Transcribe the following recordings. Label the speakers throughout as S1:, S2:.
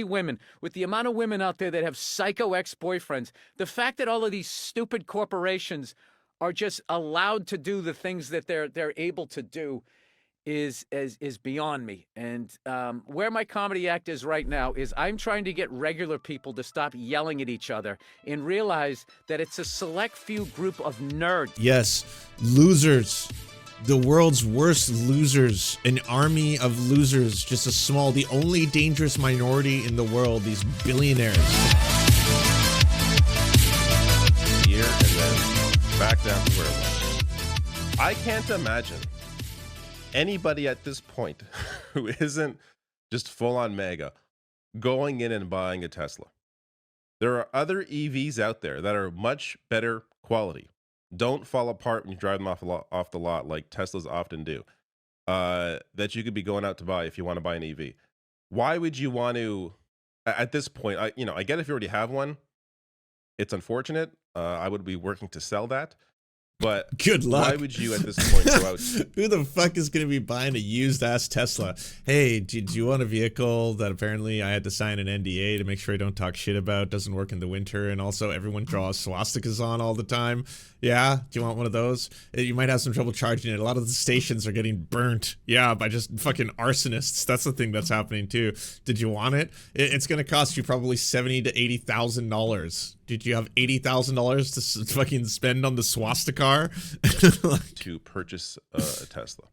S1: women, with the amount of women out there that have psycho ex-boyfriends, the fact that all of these stupid corporations are just allowed to do the things that they're able to do is beyond me. And where my comedy act is right now is I'm trying to get regular people to stop yelling at each other and realize that it's a select few group of nerds.
S2: Yes, losers. The world's worst losers, an army of losers, just the only dangerous minority in the world, these billionaires.
S3: Year and then back down to where it was. I can't imagine anybody at this point who isn't just full on mega going in and buying a Tesla. There are other EVs out there that are much better quality. Don't fall apart when you drive them off the lot like Teslas often do, that you could be going out to buy if you want to buy an EV. Why would you want to, at this point, I get if you already have one, it's unfortunate. I would be working to sell that. But
S2: good luck.
S3: Why would you at this point go out?
S2: Who the fuck is going to be buying a used ass Tesla? Hey, do you want a vehicle that apparently I had to sign an NDA to make sure I don't talk shit about, doesn't work in the winter, and also everyone draws swastikas on all the time? Yeah, do you want one of those? You might have some trouble charging it. A lot of the stations are getting burnt, yeah, by just fucking arsonists. That's the thing that's happening too. Did you want it? It's going to cost you probably $70,000 to $80,000. Did you have $80,000 to fucking spend on the swastika
S3: to purchase a Tesla?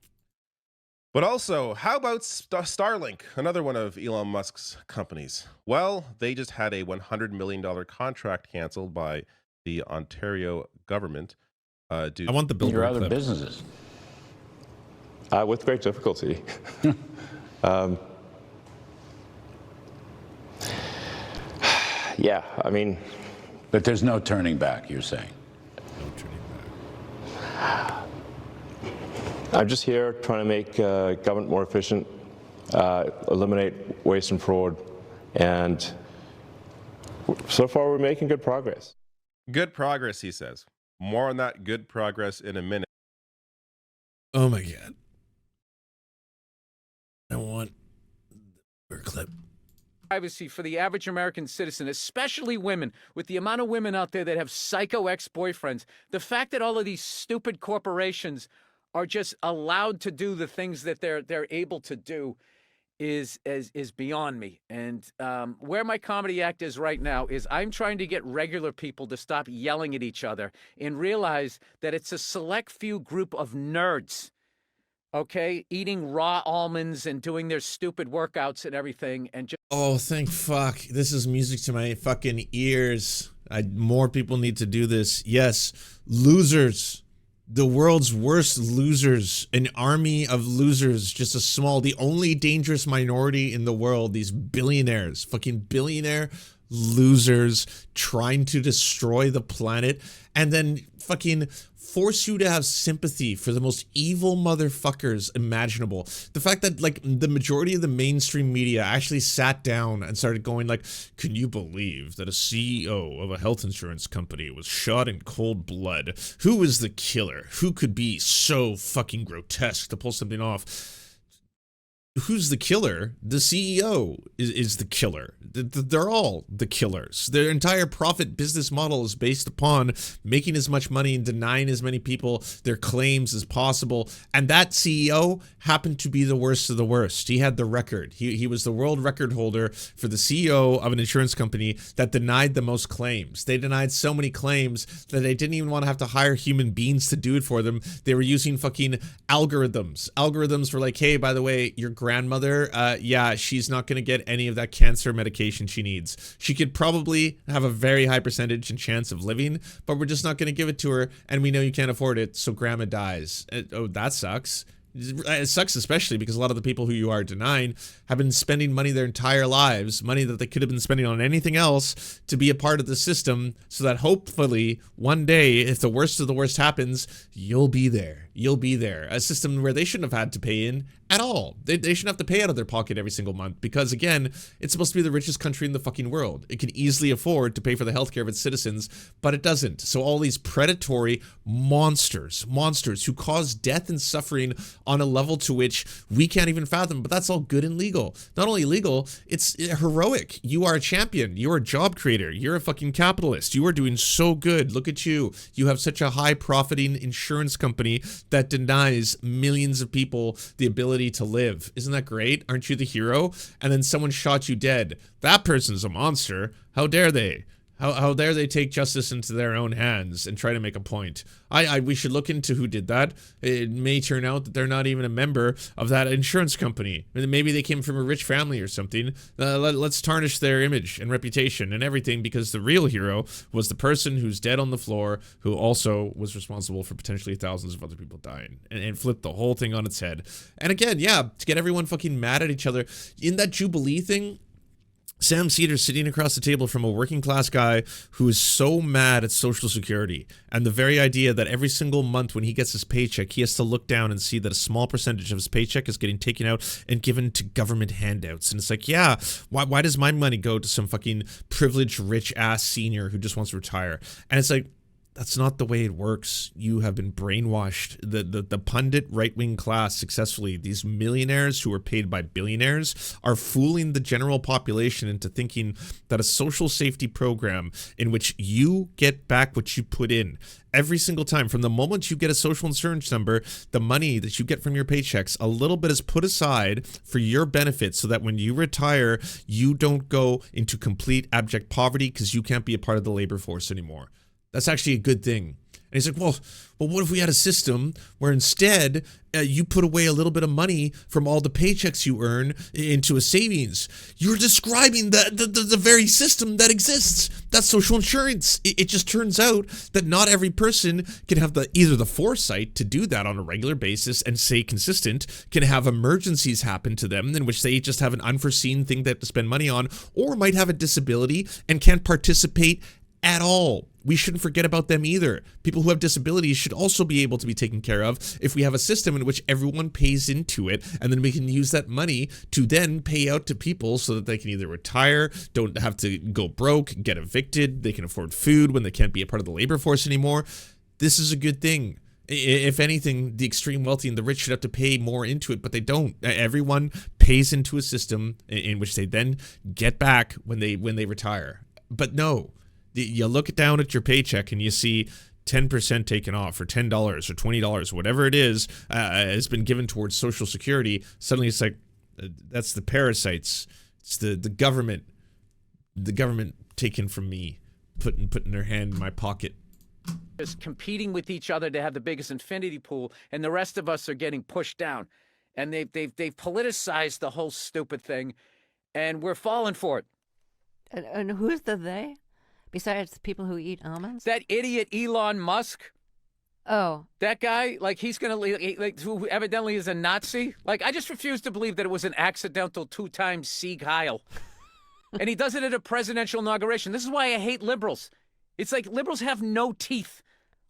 S3: But also, how about Starlink, another one of Elon Musk's companies? Well, they just had a $100 million contract canceled by the Ontario government.
S2: I want the Bill Burr
S4: other businesses. With great difficulty. Yeah, I mean.
S5: But there's no turning back, you're saying?
S2: No turning back.
S4: I'm just here trying to make government more efficient, eliminate waste and fraud, and so far we're making good progress.
S3: Good progress, he says. More on that good progress in a minute.
S2: Oh my God. I want the clip.
S1: Privacy for the average American citizen, especially women, with the amount of women out there that have psycho ex-boyfriends, the fact that all of these stupid corporations are just allowed to do the things that they're able to do is beyond me. And where my comedy act is right now is I'm trying to get regular people to stop yelling at each other and realize that it's a select few group of nerds, okay, eating raw almonds and doing their stupid workouts and everything, and just
S2: oh, thank fuck. This is music to my fucking ears. More people need to do this. Yes, losers. The world's worst losers, an army of losers, just the only dangerous minority in the world, these billionaires, fucking billionaire losers trying to destroy the planet and then fucking force you to have sympathy for the most evil motherfuckers imaginable. The fact that like the majority of the mainstream media actually sat down and started going like, can you believe that a CEO of a health insurance company was shot in cold blood? Who is the killer? Who could be so fucking grotesque to pull something off? Who's the killer? The CEO is the killer. They're all the killers. Their entire profit business model is based upon making as much money and denying as many people their claims as possible. And that CEO happened to be the worst of the worst. He had the record. He was the world record holder for the CEO of an insurance company that denied the most claims. They denied so many claims that they didn't even want to have to hire human beings to do it for them. They were using fucking algorithms. Algorithms were like, hey, by the way, your grandmother, yeah, she's not going to get any of that cancer medication she needs. She could probably have a very high percentage and chance of living, but we're just not going to give it to her, and we know you can't afford it, so grandma dies. Oh, that sucks. It sucks especially because a lot of the people who you are denying have been spending money their entire lives, money that they could have been spending on anything else, to be a part of the system so that hopefully one day, if the worst of the worst happens, you'll be there. You'll be there. A system where they shouldn't have had to pay in at all. They shouldn't have to pay out of their pocket every single month because, again, it's supposed to be the richest country in the fucking world. It can easily afford to pay for the healthcare of its citizens, but it doesn't. So all these predatory monsters who cause death and suffering on a level to which we can't even fathom, but that's all good and legal. Not only legal, it's heroic. You are a champion. You're a job creator. You're a fucking capitalist. You are doing so good. Look at you. You have such a high profiting insurance company that denies millions of people the ability to live. Isn't that great? Aren't you the hero? And then someone shot you dead. That person's a monster. How dare they? How dare they take justice into their own hands and try to make a point? We should look into who did that. It may turn out that they're not even a member of that insurance company. Maybe they came from a rich family or something. Let's tarnish their image and reputation and everything, because the real hero was the person who's dead on the floor, who also was responsible for potentially thousands of other people dying, and flipped the whole thing on its head. And again, yeah, to get everyone fucking mad at each other in that Jubilee thing. Sam Cedars sitting across the table from a working class guy who is so mad at Social Security and the very idea that every single month when he gets his paycheck, he has to look down and see that a small percentage of his paycheck is getting taken out and given to government handouts. And it's like, yeah, why does my money go to some fucking privileged, rich ass senior who just wants to retire? And it's like, that's not the way it works. You have been brainwashed. The pundit right-wing class successfully, these millionaires who are paid by billionaires, are fooling the general population into thinking that a social safety program in which you get back what you put in every single time, from the moment you get a social insurance number, the money that you get from your paychecks, a little bit is put aside for your benefit so that when you retire, you don't go into complete abject poverty because you can't be a part of the labor force anymore. That's actually a good thing. And he's like, well, what if we had a system where instead you put away a little bit of money from all the paychecks you earn into a savings? You're describing the very system that exists. That's social insurance. It just turns out that not every person can have either the foresight to do that on a regular basis and stay consistent, can have emergencies happen to them in which they just have an unforeseen thing they have to spend money on, or might have a disability and can't participate at all. We shouldn't forget about them either. People who have disabilities should also be able to be taken care of if we have a system in which everyone pays into it, and then we can use that money to then pay out to people so that they can either retire, don't have to go broke, get evicted, they can afford food when they can't be a part of the labor force anymore. This is a good thing. If anything, the extreme wealthy and the rich should have to pay more into it, but they don't. Everyone pays into a system in which they then get back when they retire. But no. You look down at your paycheck and you see 10% taken off, or $10 or $20, whatever it is, has been given towards Social Security. Suddenly it's like, that's the parasites. It's the government taken from me, putting their hand in my pocket.
S1: Just competing with each other to have the biggest infinity pool, and the rest of us are getting pushed down. And they've politicized the whole stupid thing, and we're falling for it.
S6: And who's the they? Besides the people who eat almonds?
S1: That idiot Elon Musk.
S6: Oh.
S1: That guy, like, he's going to, who evidently is a Nazi. Like, I just refuse to believe that it was an accidental 2-time Sieg Heil. And he does it at a presidential inauguration. This is why I hate liberals. It's like liberals have no teeth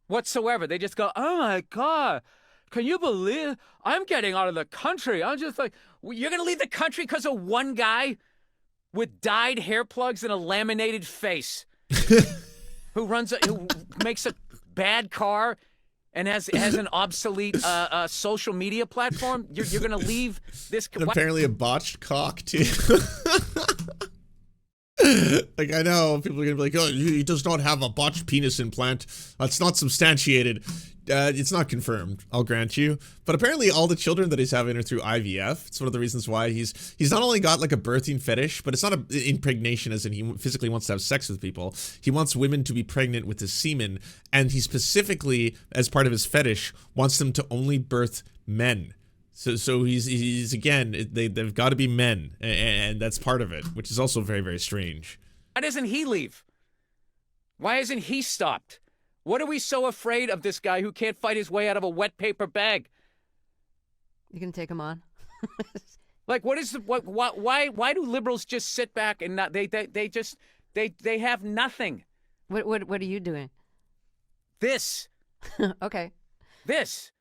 S1: whatsoever. They just go, oh my God, can you believe I'm getting out of the country? I'm just like, you're going to leave the country because of one guy with dyed hair plugs and a laminated face? who makes a bad car and has an obsolete social media platform? You're going to leave this.
S2: And apparently a botched cock too. Like, I know people are going to be like, oh, he does not have a botched penis implant. It's not substantiated. It's not confirmed, I'll grant you. But apparently all the children that he's having are through IVF. It's one of the reasons why he's not only got like a birthing fetish, but it's not an impregnation as in he physically wants to have sex with people. He wants women to be pregnant with his semen. And he specifically, as part of his fetish, wants them to only birth men. So he's again, they've got to be men. And that's part of it, which is also very, very strange.
S1: Why doesn't he leave? Why isn't he stopped? What are we so afraid of this guy who can't fight his way out of a wet paper bag?
S6: You can take him on.
S1: Like, why do liberals just sit back and not, they have nothing?
S6: What are you doing?
S1: This.
S6: Okay.
S1: This.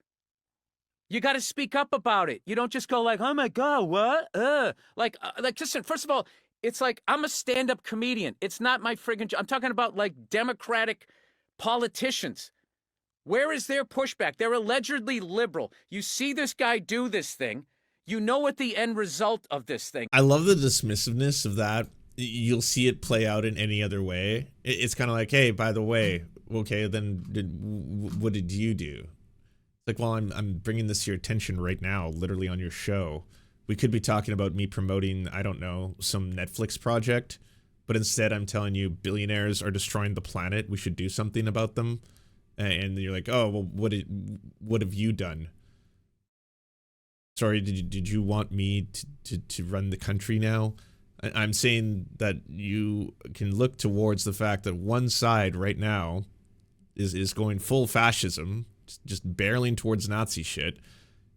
S1: You got to speak up about it. You don't just go like, "Oh my God, what?" Listen. First of all, it's like I'm a stand-up comedian. It's not my friggin' job. I'm talking about like Democratic politicians. Where is their pushback? They're allegedly liberal. You see this guy do this thing. You know what the end result of this thing.
S2: I love the dismissiveness of that. You'll see it play out in any other way. It's kind of like, hey, by the way, okay, then what did you do? Like, well, I'm bringing this to your attention right now, literally on your show. We could be talking about me promoting, I don't know, some Netflix project, but instead I'm telling you billionaires are destroying the planet. We should do something about them. And you're like, oh, well, what have you done? Sorry, did you want me to run the country now? I'm saying that you can look towards the fact that one side right now is going full fascism, just barreling towards Nazi shit,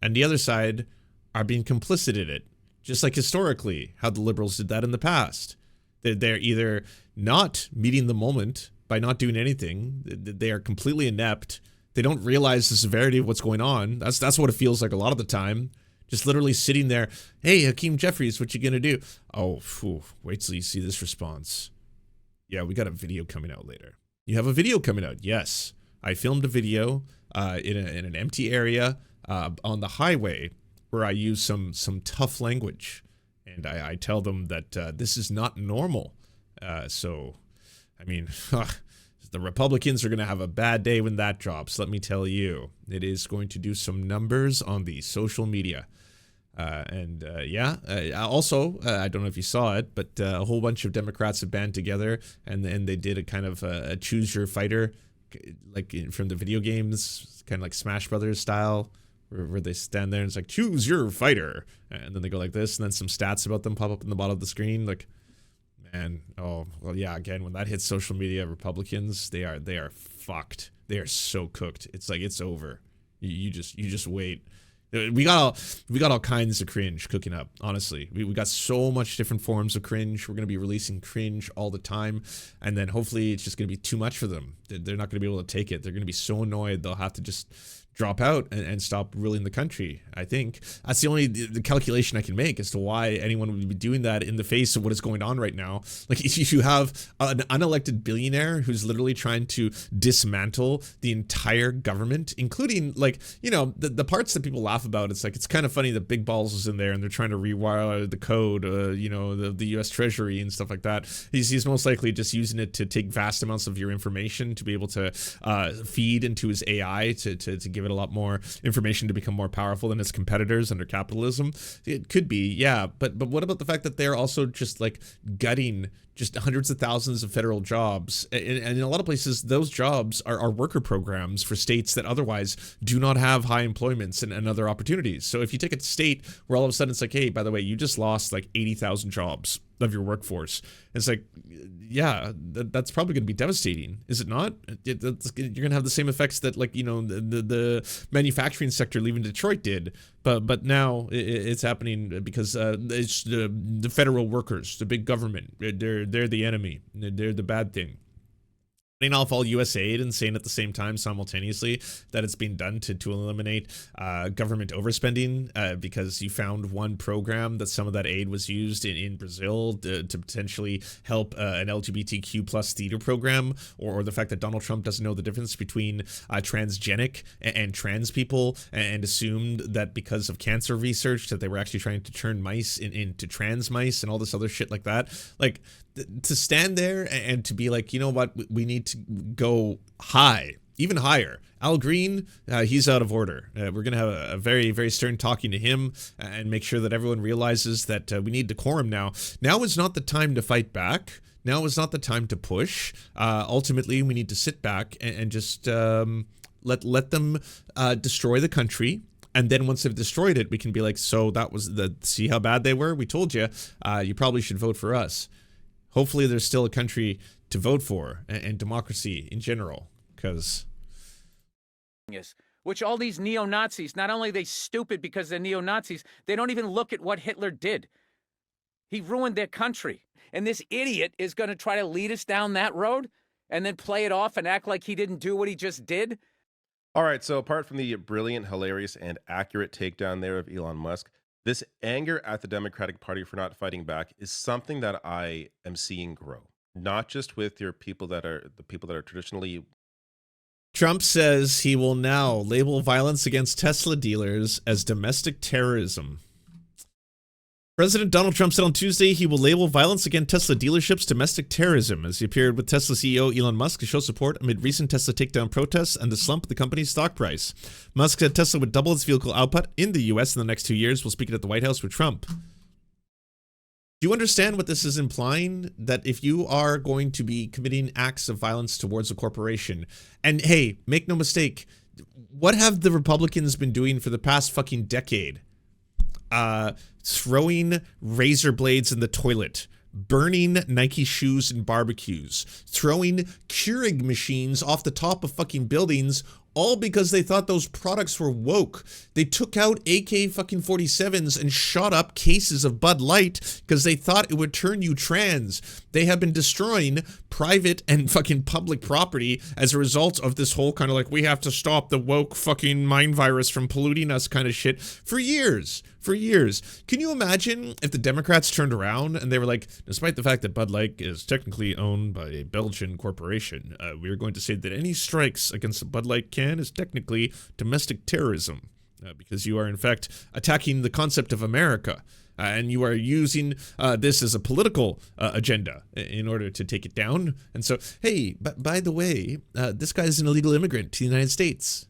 S2: and the other side are being complicit in it, just like historically how the liberals did that in the past. They're either not meeting the moment by not doing anything, they are completely inept, they don't realize the severity of what's going on. That's what it feels like a lot of the time. Just literally sitting there, hey, Hakeem Jeffries, what you gonna do? Oh, wait till you see this response. Yeah, we got a video coming out later. You have a video coming out? Yes. I filmed a video in an empty area on the highway where I use some tough language. And I tell them that this is not normal. So, I mean, the Republicans are going to have a bad day when that drops, let me tell you. It is going to do some numbers on the social media. Also, I don't know if you saw it, but a whole bunch of Democrats have band together, and they did a kind of a choose your fighter, like from the video games, kind of like Smash Brothers style, where they stand there and it's like, choose your fighter. And then they go like this, and then some stats about them pop up in the bottom of the screen. Like, man, oh, well, yeah, again, when that hits social media, Republicans, they are fucked. They are so cooked. It's like, it's over. You just wait. We got all kinds of cringe cooking up, honestly. We got so much different forms of cringe. We're going to be releasing cringe all the time, and then hopefully it's just going to be too much for them. They're not going to be able to take it. They're going to be so annoyed they'll have to just drop out and stop ruling the country. I think that's the calculation I can make as to why anyone would be doing that in the face of what is going on right now. Like, if you have an unelected billionaire who's literally trying to dismantle the entire government, including, like, you know, the parts that people laugh about, it's like, it's kind of funny that Big Balls is in there and they're trying to rewire the code, you know, the US Treasury and stuff like that. He's most likely just using it to take vast amounts of your information to be able to feed into his AI to give it a lot more information to become more powerful than its competitors under capitalism. It could be, yeah, but what about the fact that they're also just like gutting just hundreds of thousands of federal jobs, and in a lot of places those jobs are worker programs for states that otherwise do not have high employments and other opportunities. So if you take a state where all of a sudden it's like, hey, by the way, you just lost like 80,000 jobs of your workforce, it's like, yeah, that's probably going to be devastating, is it not? You're going to have the same effects that, like, you know, the manufacturing sector leaving Detroit did, but now it's happening because it's the federal workers, the big government. They're the enemy. They're the bad thing. Cutting off all U.S. aid and saying at the same time simultaneously that it's being done to eliminate government overspending because you found one program that some of that aid was used in Brazil to potentially help an LGBTQ plus theater program, or the fact that Donald Trump doesn't know the difference between transgenic and trans people, and assumed that because of cancer research that they were actually trying to turn mice into trans mice and all this other shit like that. Like, to stand there and to be like, you know what, we need to go high, even higher. Al Green, he's out of order. We're going to have a very, very stern talking to him and make sure that everyone realizes that we need decorum now. Now is not the time to fight back. Now is not the time to push. Ultimately, we need to sit back and just let them destroy the country. And then once they've destroyed it, we can be like, so that was see how bad they were? We told you, you probably should vote for us. Hopefully there's still a country to vote for, and democracy in general, because...
S1: Which all these neo-Nazis, not only are they stupid because they're neo-Nazis, they don't even look at what Hitler did. He ruined their country. And this idiot is going to try to lead us down that road and then play it off and act like he didn't do what he just did?
S3: All right, so apart from the brilliant, hilarious, and accurate takedown there of Elon Musk, this anger at the Democratic Party for not fighting back is something that I am seeing grow. Not just with the people that are traditionally.
S2: Trump says he will now label violence against Tesla dealers as domestic terrorism. President Donald Trump said on Tuesday he will label violence against Tesla dealerships domestic terrorism as he appeared with Tesla CEO Elon Musk to show support amid recent Tesla takedown protests and the slump of the company's stock price. Musk said Tesla would double its vehicle output in the U.S. in the next 2 years while speaking at the White House with Trump. Do you understand what this is implying? That if you are going to be committing acts of violence towards a corporation, and hey, make no mistake, what have the Republicans been doing for the past fucking decade? Throwing razor blades in the toilet, burning Nike shoes in barbecues, throwing Keurig machines off the top of fucking buildings, all because they thought those products were woke. They took out AK-47s and shot up cases of Bud Light because they thought it would turn you trans. They have been destroying private and fucking public property as a result of this whole kind of like, we have to stop the woke fucking mind virus from polluting us kind of shit for years. For years. Can you imagine if the Democrats turned around and they were like, despite the fact that Bud Light is technically owned by a Belgian corporation, we're going to say that any strikes against a Bud Light can is technically domestic terrorism because you are in fact attacking the concept of America. And you are using this as a political agenda in order to take it down. And so, hey, by the way, this guy is an illegal immigrant to the United States.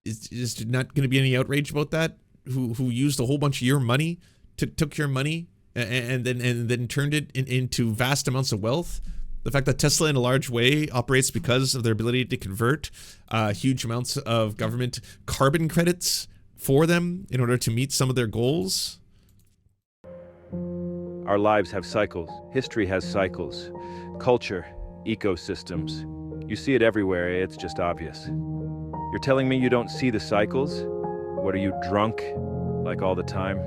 S2: Is not going to be any outrage about that? Who used a whole bunch of your money, took your money, and then turned it into vast amounts of wealth. The fact that Tesla in a large way operates because of their ability to convert huge amounts of government carbon credits for them in order to meet some of their goals.
S7: Our lives have cycles. History has cycles. Culture, ecosystems. You see it everywhere, it's just obvious. You're telling me you don't see the cycles? What are you, drunk? Like all the time?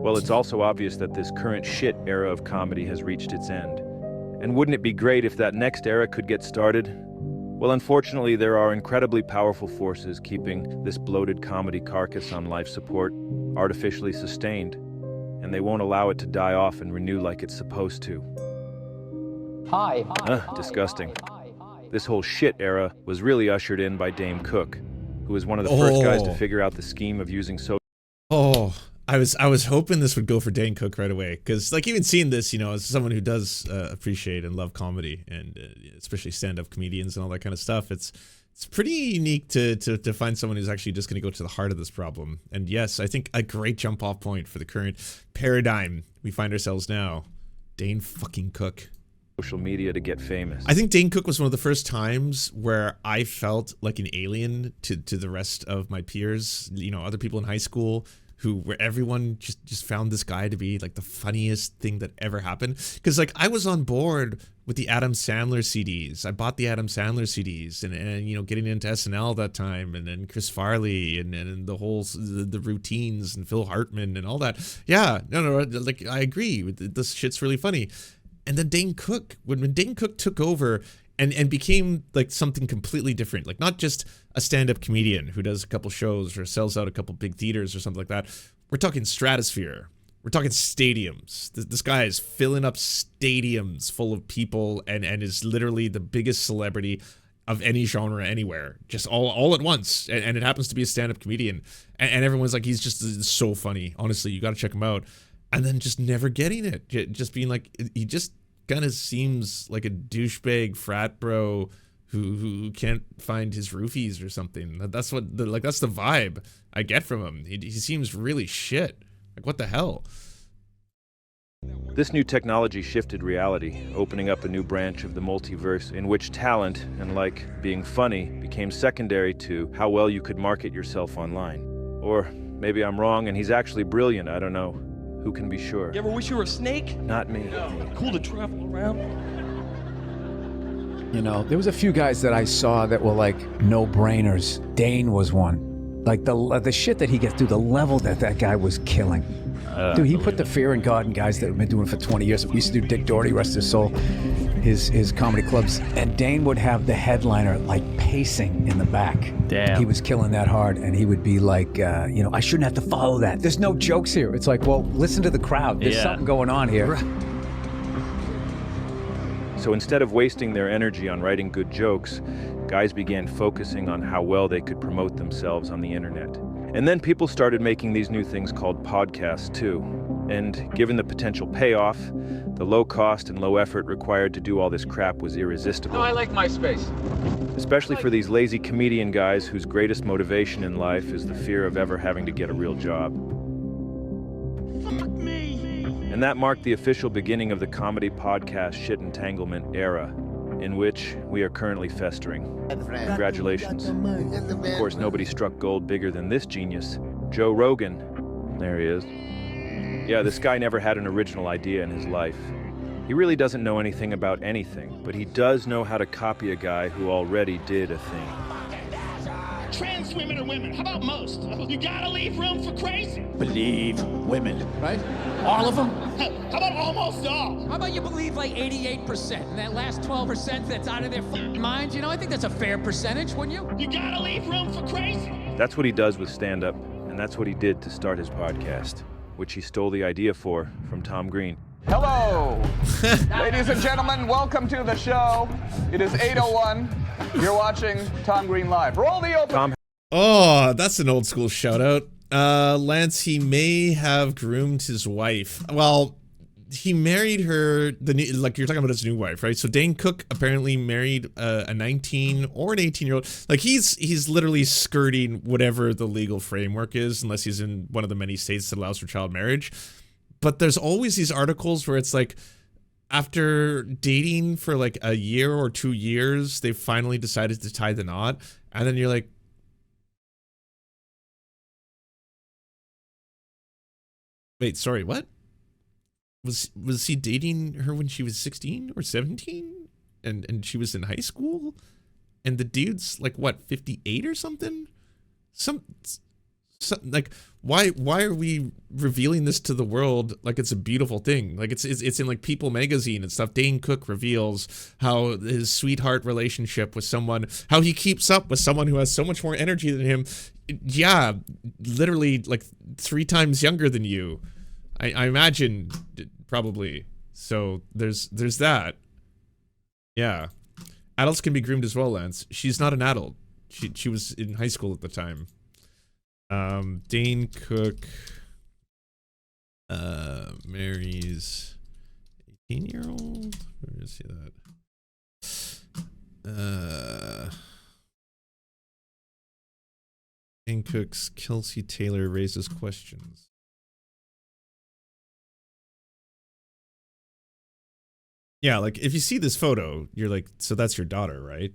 S7: Well, it's also obvious that this current shit era of comedy has reached its end. And wouldn't it be great if that next era could get started? Well, unfortunately, there are incredibly powerful forces keeping this bloated comedy carcass on life support, artificially sustained, and they won't allow it to die off and renew like it's supposed to. Disgusting. This whole shit era was really ushered in by Dame Cook, who was one of the first guys to figure out the scheme of using social.
S2: I was hoping this would go for Dane Cook right away, because like even seeing this, you know, as someone who does appreciate and love comedy and especially stand-up comedians and all that kind of stuff, it's pretty unique to find someone who's actually just going to go to the heart of this problem. And yes, I think a great jump-off point for the current paradigm we find ourselves now, Dane fucking Cook.
S7: Social media to get famous.
S2: I think Dane Cook was one of the first times where I felt like an alien to the rest of my peers, you know, other people in high school, where everyone just found this guy to be like the funniest thing that ever happened. Because like I was on board with the Adam Sandler CDs. I bought the Adam Sandler CDs and you know, getting into SNL that time, and then Chris Farley and the whole the routines and Phil Hartman and all that. Yeah, no, like I agree. This shit's really funny. And then Dane Cook, when Dane Cook took over and became like something completely different, like not just a stand-up comedian who does a couple shows or sells out a couple big theaters or something like that. We're talking stratosphere. We're talking stadiums. This guy is filling up stadiums full of people and is literally the biggest celebrity of any genre anywhere, just all at once. And it happens to be a stand-up comedian. And everyone's like, he's just so funny. Honestly, you got to check him out. And then just never getting it. Just being like, he just kind of seems like a douchebag frat bro who can't find his roofies or something. That's what that's the vibe I get from him. He seems really shit. Like, what the hell?
S7: This new technology shifted reality, opening up a new branch of the multiverse in which talent and like being funny became secondary to how well you could market yourself online. Or maybe I'm wrong and he's actually brilliant, I don't know. Who can be sure?
S8: You ever wish you were a snake?
S7: Not me.
S8: Cool to travel around.
S9: You know, there was a few guys that I saw that were like no-brainers. Dane was one. Like the shit that he gets through, the level that guy was killing. Dude, he put the fear in God in guys that have been doing it for 20 years. We used to do Dick Doherty, rest his soul. his comedy clubs, and Dane would have the headliner like pacing in the back.
S10: Damn.
S9: He was killing that hard, and he would be like, I shouldn't have to follow that. There's no jokes here. It's like, well, listen to the crowd. There's something going on here.
S7: So instead of wasting their energy on writing good jokes, guys began focusing on how well they could promote themselves on the internet. And then people started making these new things called podcasts too. And given the potential payoff, the low cost and low effort required to do all this crap was irresistible.
S1: No, I like MySpace.
S7: Especially for these lazy comedian guys whose greatest motivation in life is the fear of ever having to get a real job.
S8: Fuck me.
S7: And that marked the official beginning of the comedy podcast shit entanglement era, in which we are currently festering. Congratulations. Of course, nobody struck gold bigger than this genius, Joe Rogan. There he is. Yeah, this guy never had an original idea in his life. He really doesn't know anything about anything, but he does know how to copy a guy who already did a thing.
S8: Trans women are women. How about most? You gotta leave room for crazy.
S10: Believe women, right? All of them?
S8: How about almost all?
S11: How about you believe like 88%, and that last 12% that's out of their minds? You know, I think that's a fair percentage, wouldn't you?
S8: You gotta leave room for crazy.
S7: That's what he does with stand-up, and that's what he did to start his podcast, which he stole the idea for from Tom Green.
S12: Hello, ladies and gentlemen, welcome to the show. It is 8:01. You're watching Tom Green Live. Roll the open.
S2: Oh, that's an old school shout out. Lance, he may have groomed his wife. Well, he married her, like you're talking about his new wife, right? So Dane Cook apparently married a 19 or an 18-year-old. Like he's literally skirting whatever the legal framework is, unless he's in one of the many states that allows for child marriage. But there's always these articles where it's like, after dating for like a year or 2 years, they finally decided to tie the knot. And then you're like, wait, sorry, what? Was he dating her when she was 16 or 17? And she was in high school? And the dude's like, what, 58 or something? Some like, why are we revealing this to the world like it's a beautiful thing? Like it's in like People magazine and stuff. Dane Cook reveals how his sweetheart relationship with someone, how he keeps up with someone who has so much more energy than him. Yeah, literally like 3 times younger than you. I imagine, probably. So there's that. Yeah, adults can be groomed as well, Lance. She's not an adult. She was in high school at the time. Dane Cook marries 18-year-old. Where is he that? Dane Cook's Kelsey Taylor raises questions. Yeah, like if you see this photo, you're like, so that's your daughter, right?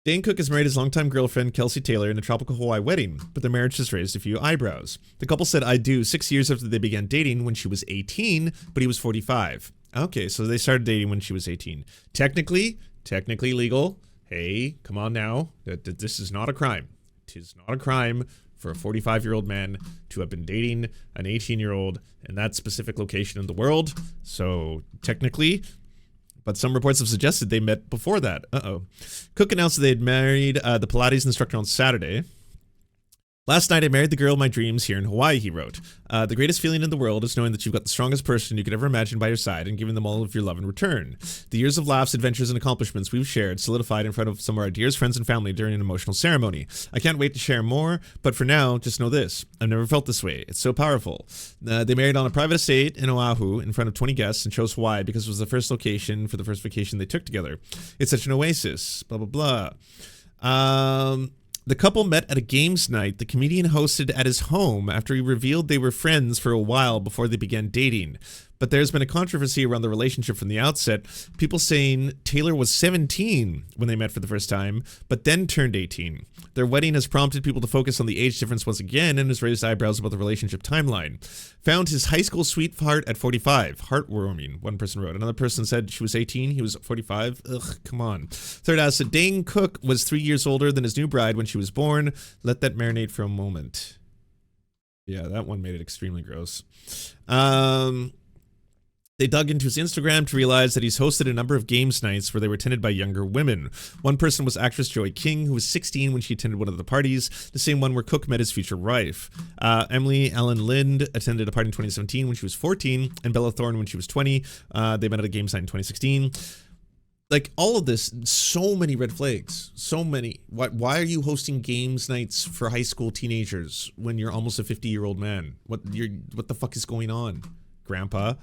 S2: Dane Cook has married his longtime girlfriend, Kelsey Taylor, in a tropical Hawaii wedding, but their marriage has raised a few eyebrows. The couple said "I do" 6 years after they began dating when she was 18, but he was 45. Okay, so they started dating when she was 18. Technically legal. Hey, come on now. This is not a crime. It is not a crime for a 45-year-old man to have been dating an 18-year-old in that specific location in the world. So technically, but some reports have suggested they met before that. Cook announced that they had married the Pilates instructor on Saturday. Last night, I married the girl of my dreams here in Hawaii, he wrote. The greatest feeling in the world is knowing that you've got the strongest person you could ever imagine by your side and giving them all of your love in return. The years of laughs, adventures, and accomplishments we've shared solidified in front of some of our dearest friends and family during an emotional ceremony. I can't wait to share more, but for now, just know this. I've never felt this way. It's so powerful. They married on a private estate in Oahu in front of 20 guests and chose Hawaii because it was the first location for the first vacation they took together. It's such an oasis, blah, blah, blah. The couple met at a games night the comedian hosted at his home after he revealed they were friends for a while before they began dating. But there's been a controversy around the relationship from the outset, people saying Taylor was 17 when they met for the first time, but then turned 18. Their wedding has prompted people to focus on the age difference once again and has raised eyebrows about the relationship timeline. Found his high school sweetheart at 45. Heartwarming, one person wrote. Another person said she was 18, he was 45. Ugh, come on. Third asked, Dane Cook was 3 years older than his new bride when she was born. Let that marinate for a moment. Yeah, that one made it extremely gross. They dug into his Instagram to realize that he's hosted a number of games nights where they were attended by younger women. One person was actress Joy King, who was 16 when she attended one of the parties, the same one where Cook met his future wife. Emily Ellen Lind attended a party in 2017 when she was 14, and Bella Thorne when she was 20. They met at a games night in 2016. Like, all of this, so many red flags. So many. Why are you hosting games nights for high school teenagers when you're almost a 50-year-old man? What the fuck is going on, Grandpa?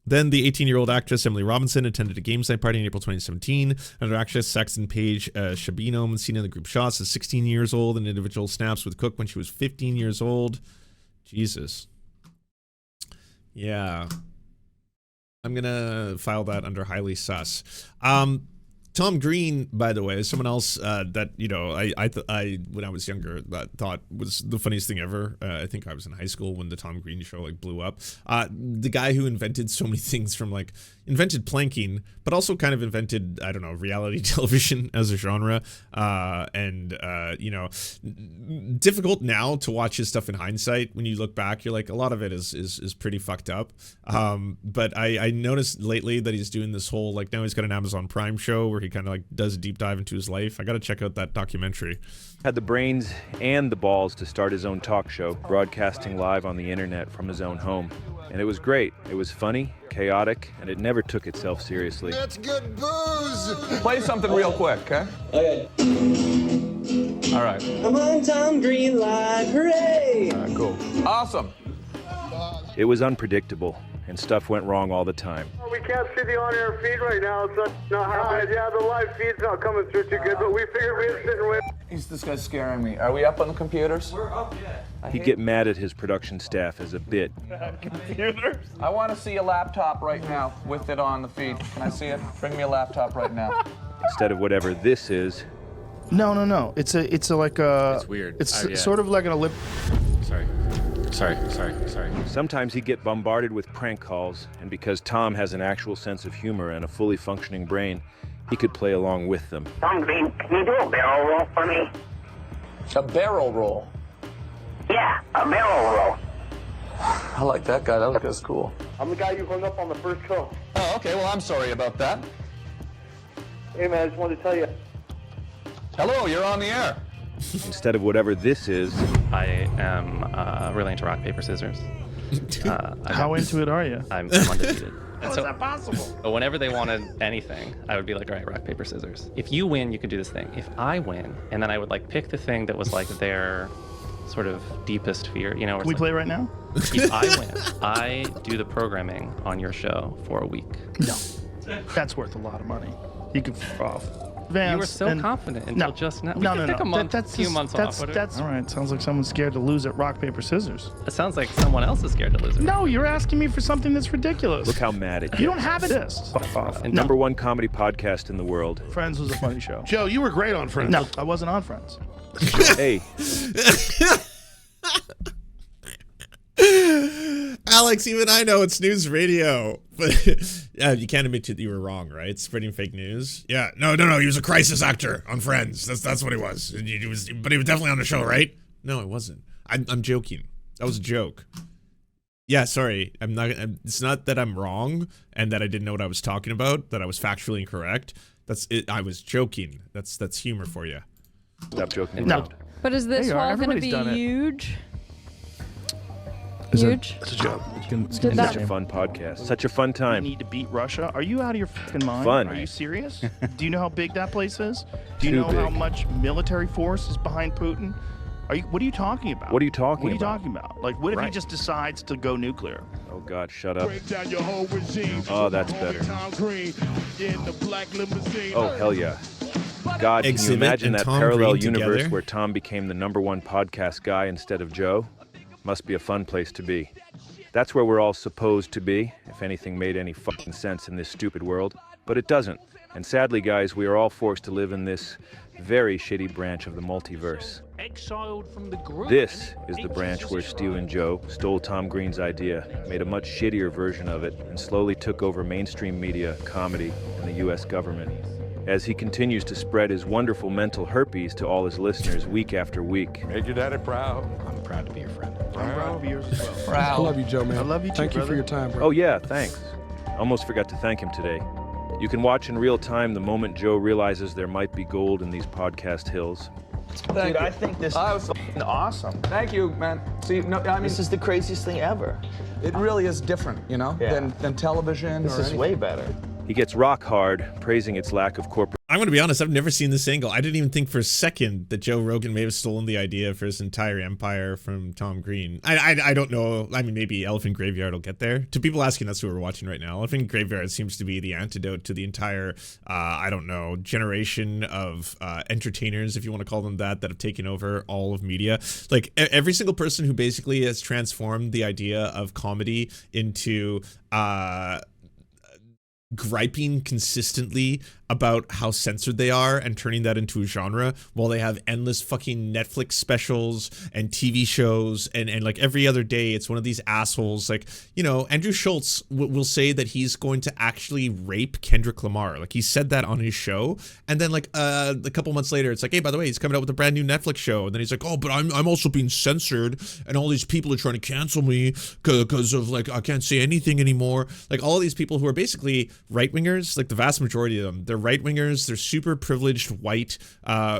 S2: Then the 18-year-old actress Emily Robinson attended a games night party in April 2017. Another actress, Saxon Paige Shabino, seen in the group shots, is 16 years old, and individual snaps with Cook when she was 15 years old. Jesus. Yeah. I'm going to file that under highly sus. Tom Green, by the way, is someone else that, you know, I when I was younger, thought was the funniest thing ever. I think I was in high school when the Tom Green show like blew up. The guy who invented so many things, from like invented planking, but also kind of invented, I don't know, reality television as a genre. You know, difficult now to watch his stuff in hindsight. When you look back, you're like, a lot of it is pretty fucked up. But I noticed lately that he's doing this whole, like, now he's got an Amazon Prime show where he kind of like does a deep dive into his life. I got to check out that documentary.
S7: Had the brains and the balls to start his own talk show, broadcasting live on the internet from his own home. And it was great. It was funny, chaotic, and it never took itself seriously.
S12: That's good booze. Play something real quick, okay?
S13: Okay.
S12: All right.
S13: I'm on Tom Green Live, hooray!
S12: All right, cool. Awesome.
S7: It was unpredictable, and stuff went wrong all the time.
S14: We can't see the on-air feed right now. It's not happening. Yeah, the live feed's not coming through too good, but we figured we'd sit and wait.
S12: This guy's scaring me. Are we up on the computers?
S14: We're up, yeah.
S7: He'd get mad at his production staff as a bit.
S12: Computers? I want to see a laptop right now with it on the feed. Can I see it? Bring me a laptop right now.
S7: Instead of whatever this is.
S15: No. It's like a.
S16: It's weird.
S15: It's sort of like an Olymp.
S16: Sorry.
S7: Sometimes he'd get bombarded with prank calls, and because Tom has an actual sense of humor and a fully functioning brain, he could play along with them.
S17: Tom Green, can you do a barrel roll for me?
S12: A barrel roll?
S17: Yeah, a barrel roll.
S12: I like that guy. That guy's cool.
S14: I'm the guy you hung up on the first call.
S12: Oh, okay. Well, I'm sorry about that.
S14: Hey, man, I just wanted to tell you.
S12: Hello, you're on the air.
S7: Instead of whatever this is.
S18: I am really into rock, paper, scissors.
S15: How into it are you?
S18: I'm undefeated.
S15: How is that possible?
S18: Whenever they wanted anything, I would be like, all right, rock, paper, scissors. If you win, you can do this thing. If I win, and then I would like pick the thing that was like their sort of deepest fear, you know.
S15: Can we play right now?
S18: If I win, I do the programming on your show for a week.
S15: No, that's worth a lot of money. You can f off. Vance,
S18: you were so confident until just now. We could take a month, few months off.
S15: All right. Sounds like someone's scared to lose at rock, paper, scissors.
S18: It sounds like someone else is scared to lose it.
S15: No, you're asking me for something that's ridiculous.
S7: Look how mad it is.
S15: You don't have it. Fuck off.
S7: And number one comedy podcast in the world.
S15: Friends was a funny show.
S16: Joe, you were great on Friends.
S15: No, I wasn't on Friends.
S7: Hey.
S2: Alex, even I know it's news radio, but yeah, you can't admit that you were wrong, right? Spreading fake news. Yeah, no. He was a crisis actor on Friends. That's what he was. But he was definitely on the show, right? No, it wasn't. I'm joking. That was a joke. Yeah, sorry. It's not that I'm wrong and that I didn't know what I was talking about. That I was factually incorrect. That's it. I was joking. That's humor for you.
S7: Stop joking.
S15: No.
S6: But is this wall going to be huge? Huge?
S16: It's a joke.
S7: It's such a fun podcast. Such a fun time.
S15: We need to beat Russia. Are you out of your fucking mind?
S7: Fun.
S15: Are you serious? Do you know how big that place is? Do you
S7: Too
S15: know how
S7: big.
S15: much military force is behind Putin? What are you talking about?
S7: What are you talking
S15: about? Like, what if he just decides to go nuclear?
S7: Oh, God, shut up. Oh, that's better. Oh, hell yeah. God, can you
S2: Exhibit
S7: imagine
S2: and
S7: that
S2: Tom
S7: parallel
S2: Green
S7: universe
S2: together?
S7: where Tom became the #1 podcast guy instead of Joe? Must be a fun place to be. That's where we're all supposed to be, if anything made any fucking sense in this stupid world. But it doesn't. And sadly, guys, we are all forced to live in this very shitty branch of the multiverse.
S11: Exiled from the group.
S7: This is the branch where Stu and Joe stole Tom Green's idea, made a much shittier version of it, and slowly took over mainstream media, comedy, and the U.S. government. As he continues to spread his wonderful mental herpes to all his listeners week after week.
S3: Made your daddy proud.
S16: I'm proud to be your friend.
S15: I'm proud of yours as well.
S12: Proud.
S16: I love you, Joe, man.
S15: I love you too,
S16: Thank you for
S15: brother.
S16: your time, bro.
S7: Oh yeah, thanks. Almost forgot to thank him today. You can watch in real time the moment Joe realizes there might be gold in these podcast hills.
S16: Dude, I think this is awesome.
S12: Thank you, man. See, no, I mean,
S16: this is the craziest thing ever.
S12: It really is different, you know, than television.
S16: This is way better.
S7: He gets rock hard, praising its lack of corporate.
S2: I'm going to be honest, I've never seen this angle. I didn't even think for a second that Joe Rogan may have stolen the idea for his entire empire from Tom Green. I don't know. I mean, maybe Elephant Graveyard will get there. To people asking us who are watching right now, Elephant Graveyard seems to be the antidote to the entire, I don't know, generation of entertainers, if you want to call them that have taken over all of media. Like, every single person who basically has transformed the idea of comedy into griping consistently about how censored they are and turning that into a genre, while they have endless fucking Netflix specials and TV shows, and like every other day it's one of these assholes. Like, you know, Andrew Schultz will say that he's going to actually rape Kendrick Lamar. Like, he said that on his show, and then like a couple months later it's like, hey, by the way, he's coming out with a brand new Netflix show, and then he's like, oh, but I'm also being censored and all these people are trying to cancel me because of, like, I can't say anything anymore. Like, all of these people who are basically right-wingers, like the vast majority of them, they're right-wingers. They're super privileged, white,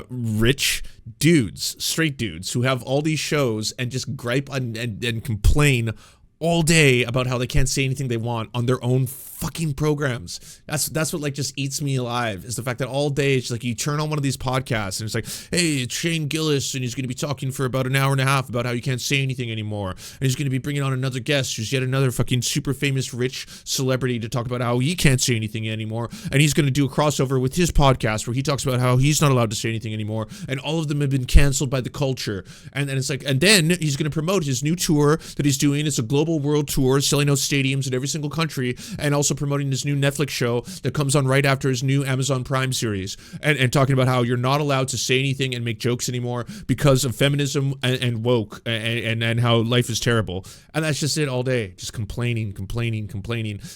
S2: rich dudes, straight dudes who have all these shows and just gripe and complain all day about how they can't say anything they want on their own fucking programs. That's what, like, just eats me alive, is the fact that all day it's like you turn on one of these podcasts and it's like, hey, it's Shane Gillis and he's going to be talking for about an hour and a half about how you can't say anything anymore, and he's going to be bringing on another guest who's yet another fucking super famous rich celebrity to talk about how he can't say anything anymore, and he's going to do a crossover with his podcast where he talks about how he's not allowed to say anything anymore, and all of them have been canceled by the culture. And it's like, and then he's going to promote his new tour that he's doing. It's a global world tour selling out stadiums in every single country, and also promoting his new Netflix show that comes on right after his new Amazon Prime series, and talking about how you're not allowed to say anything and make jokes anymore because of feminism and woke, and how life is terrible. And that's just it all day, just complaining.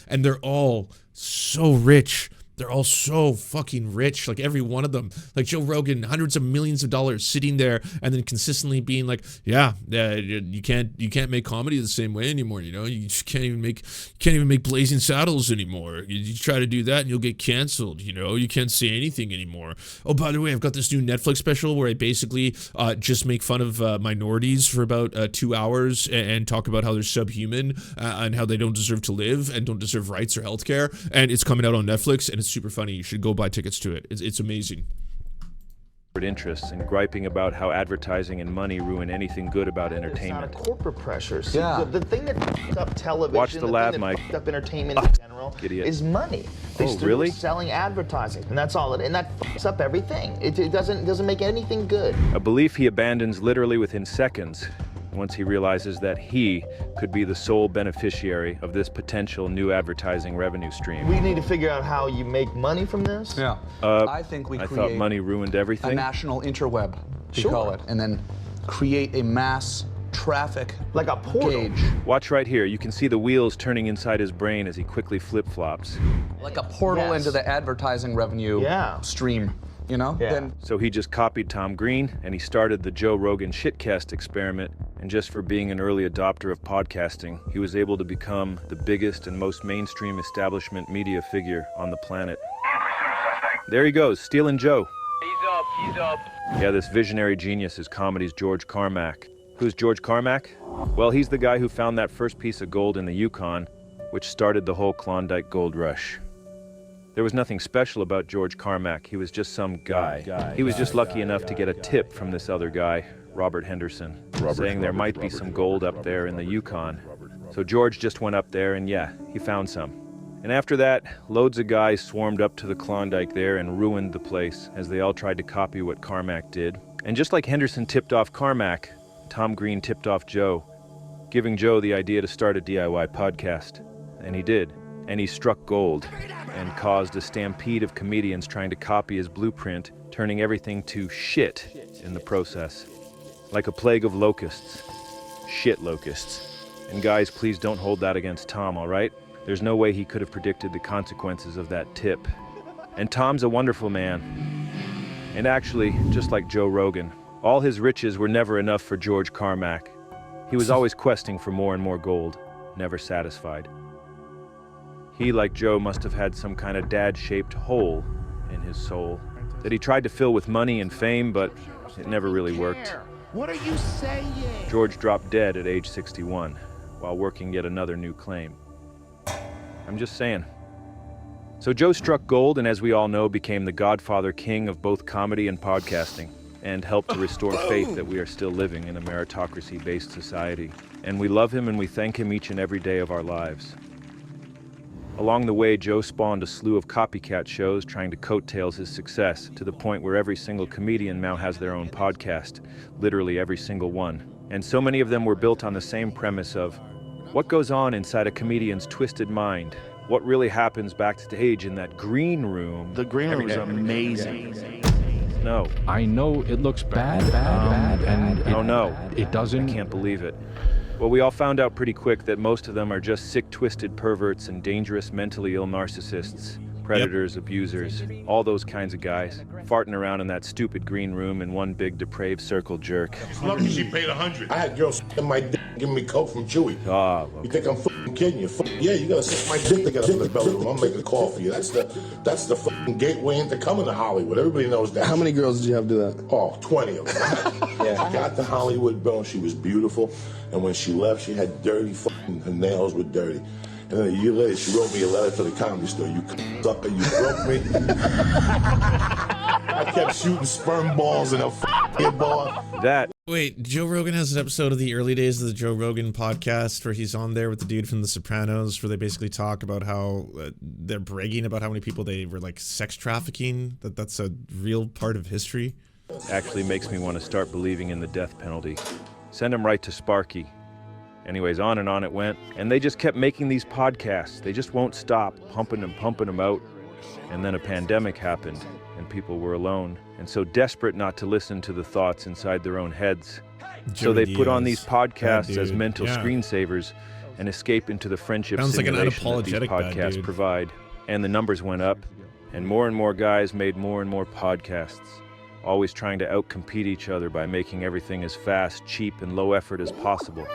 S2: And they're all so rich. They're all so fucking rich, like every one of them. Like Joe Rogan, hundreds of millions of dollars sitting there and then consistently being like, yeah, you can't make comedy the same way anymore, you know? You just can't even make Blazing Saddles anymore. You try to do that and you'll get canceled, you know? You can't say anything anymore. Oh, by the way, I've got this new Netflix special where I basically just make fun of minorities for about 2 hours and talk about how they're subhuman and how they don't deserve to live and don't deserve rights or healthcare. And it's coming out on Netflix, and it's super funny. You should go buy tickets to it. It's amazing.
S7: Interests and griping about how advertising and money ruin anything good about entertainment.
S16: It's not a corporate pressure. See, the thing that f***ed up television,
S7: Watch the lab, Mike.
S16: F***ed up entertainment in general
S7: Idiot.
S16: is money. They still
S7: really?
S16: selling advertising, and that's all. And that f***s up everything. It doesn't make anything good.
S7: A belief he abandons literally within seconds once he realizes that he could be the sole beneficiary of this potential new advertising revenue stream.
S16: We need to figure out how you make money from this.
S12: Yeah. I think we
S7: I
S12: create
S7: thought money ruined everything.
S12: a national interweb, we call it, and then create a mass traffic
S16: like a portal
S12: gauge.
S7: Watch right here. You can see the wheels turning inside his brain as he quickly flip-flops.
S12: Like a portal into the advertising revenue stream. You know? Then
S7: So he just copied Tom Green, and he started the Joe Rogan shitcast experiment, and just for being an early adopter of podcasting, he was able to become the biggest and most mainstream establishment media figure on the planet. There he goes, stealing Joe.
S14: He's up.
S7: Yeah, this visionary genius is comedy's George Carmack. Who's George Carmack? Well, he's the guy who found that first piece of gold in the Yukon, which started the whole Klondike gold rush. There was nothing special about George Carmack. He was just some guy. He was just lucky enough to get a tip from this other guy, Robert Henderson, saying there might be some gold up there in the Yukon. So George just went up there and yeah, he found some. And after that, loads of guys swarmed up to the Klondike there and ruined the place as they all tried to copy what Carmack did. And just like Henderson tipped off Carmack, Tom Green tipped off Joe, giving Joe the idea to start a DIY podcast. And he did. And he struck gold and caused a stampede of comedians trying to copy his blueprint, turning everything to shit in the process. Like a plague of locusts. Shit locusts. And guys, please don't hold that against Tom, all right? There's no way he could have predicted the consequences of that tip. And Tom's a wonderful man. And actually, just like Joe Rogan, all his riches were never enough for George Carmack. He was always questing for more and more gold, never satisfied. He, like Joe, must have had some kind of dad-shaped hole in his soul that he tried to fill with money and fame, but it never really worked.
S10: What are you saying?
S7: George dropped dead at age 61 while working yet another new claim. I'm just saying. So Joe struck gold and, as we all know, became the godfather king of both comedy and podcasting, and helped to restore faith that we are still living in a meritocracy-based society. And we love him and we thank him each and every day of our lives. Along the way, Joe spawned a slew of copycat shows trying to coattails his success, to the point where every single comedian now has their own podcast, literally every single one. And so many of them were built on the same premise of, what goes on inside a comedian's twisted mind? What really happens backstage in that green room?
S15: The green room is amazing.
S7: No.
S19: I know it looks bad, and
S7: no.
S19: It doesn't.
S7: I can't believe it. Well, we all found out pretty quick that most of them are just sick, twisted perverts and dangerous, mentally ill narcissists, predators, abusers, all those kinds of guys, farting around in that stupid green room in one big depraved circle jerk.
S20: Lucky she paid 100. I had girls in my dick giving me coke from Chewy. You think I'm fucking kidding you? Yeah, you gotta suck my dick to get in the belly room. I'm making a call for you. That's the fucking gateway into coming to Hollywood. Everybody knows that.
S21: How many girls did you have do that?
S20: Oh, 20 of them. Yeah. She got to Hollywood, Bill, and she was beautiful. And when she left, she had dirty fucking, her nails were dirty. And then a year later, she wrote me a letter to the Comedy Store. You sucker, you broke me. I kept shooting sperm balls in a fucking bar.
S2: Wait, Joe Rogan has an episode of the early days of the Joe Rogan podcast where he's on there with the dude from The Sopranos, where they basically talk about how they're bragging about how many people they were like sex trafficking. That's a real part of history.
S7: Actually makes me want to start believing in the death penalty. Send him right to Sparky. Anyways, on it went, and they just kept making these podcasts. They just won't stop, pumping them out. And then a pandemic happened, and people were alone, and so desperate not to listen to the thoughts inside their own heads. So they put on these podcasts as mental screensavers and escape into the friendship simulation that these podcasts provide. And the numbers went up, and more guys made more and more podcasts, always trying to outcompete each other by making everything as fast, cheap, and low effort as possible.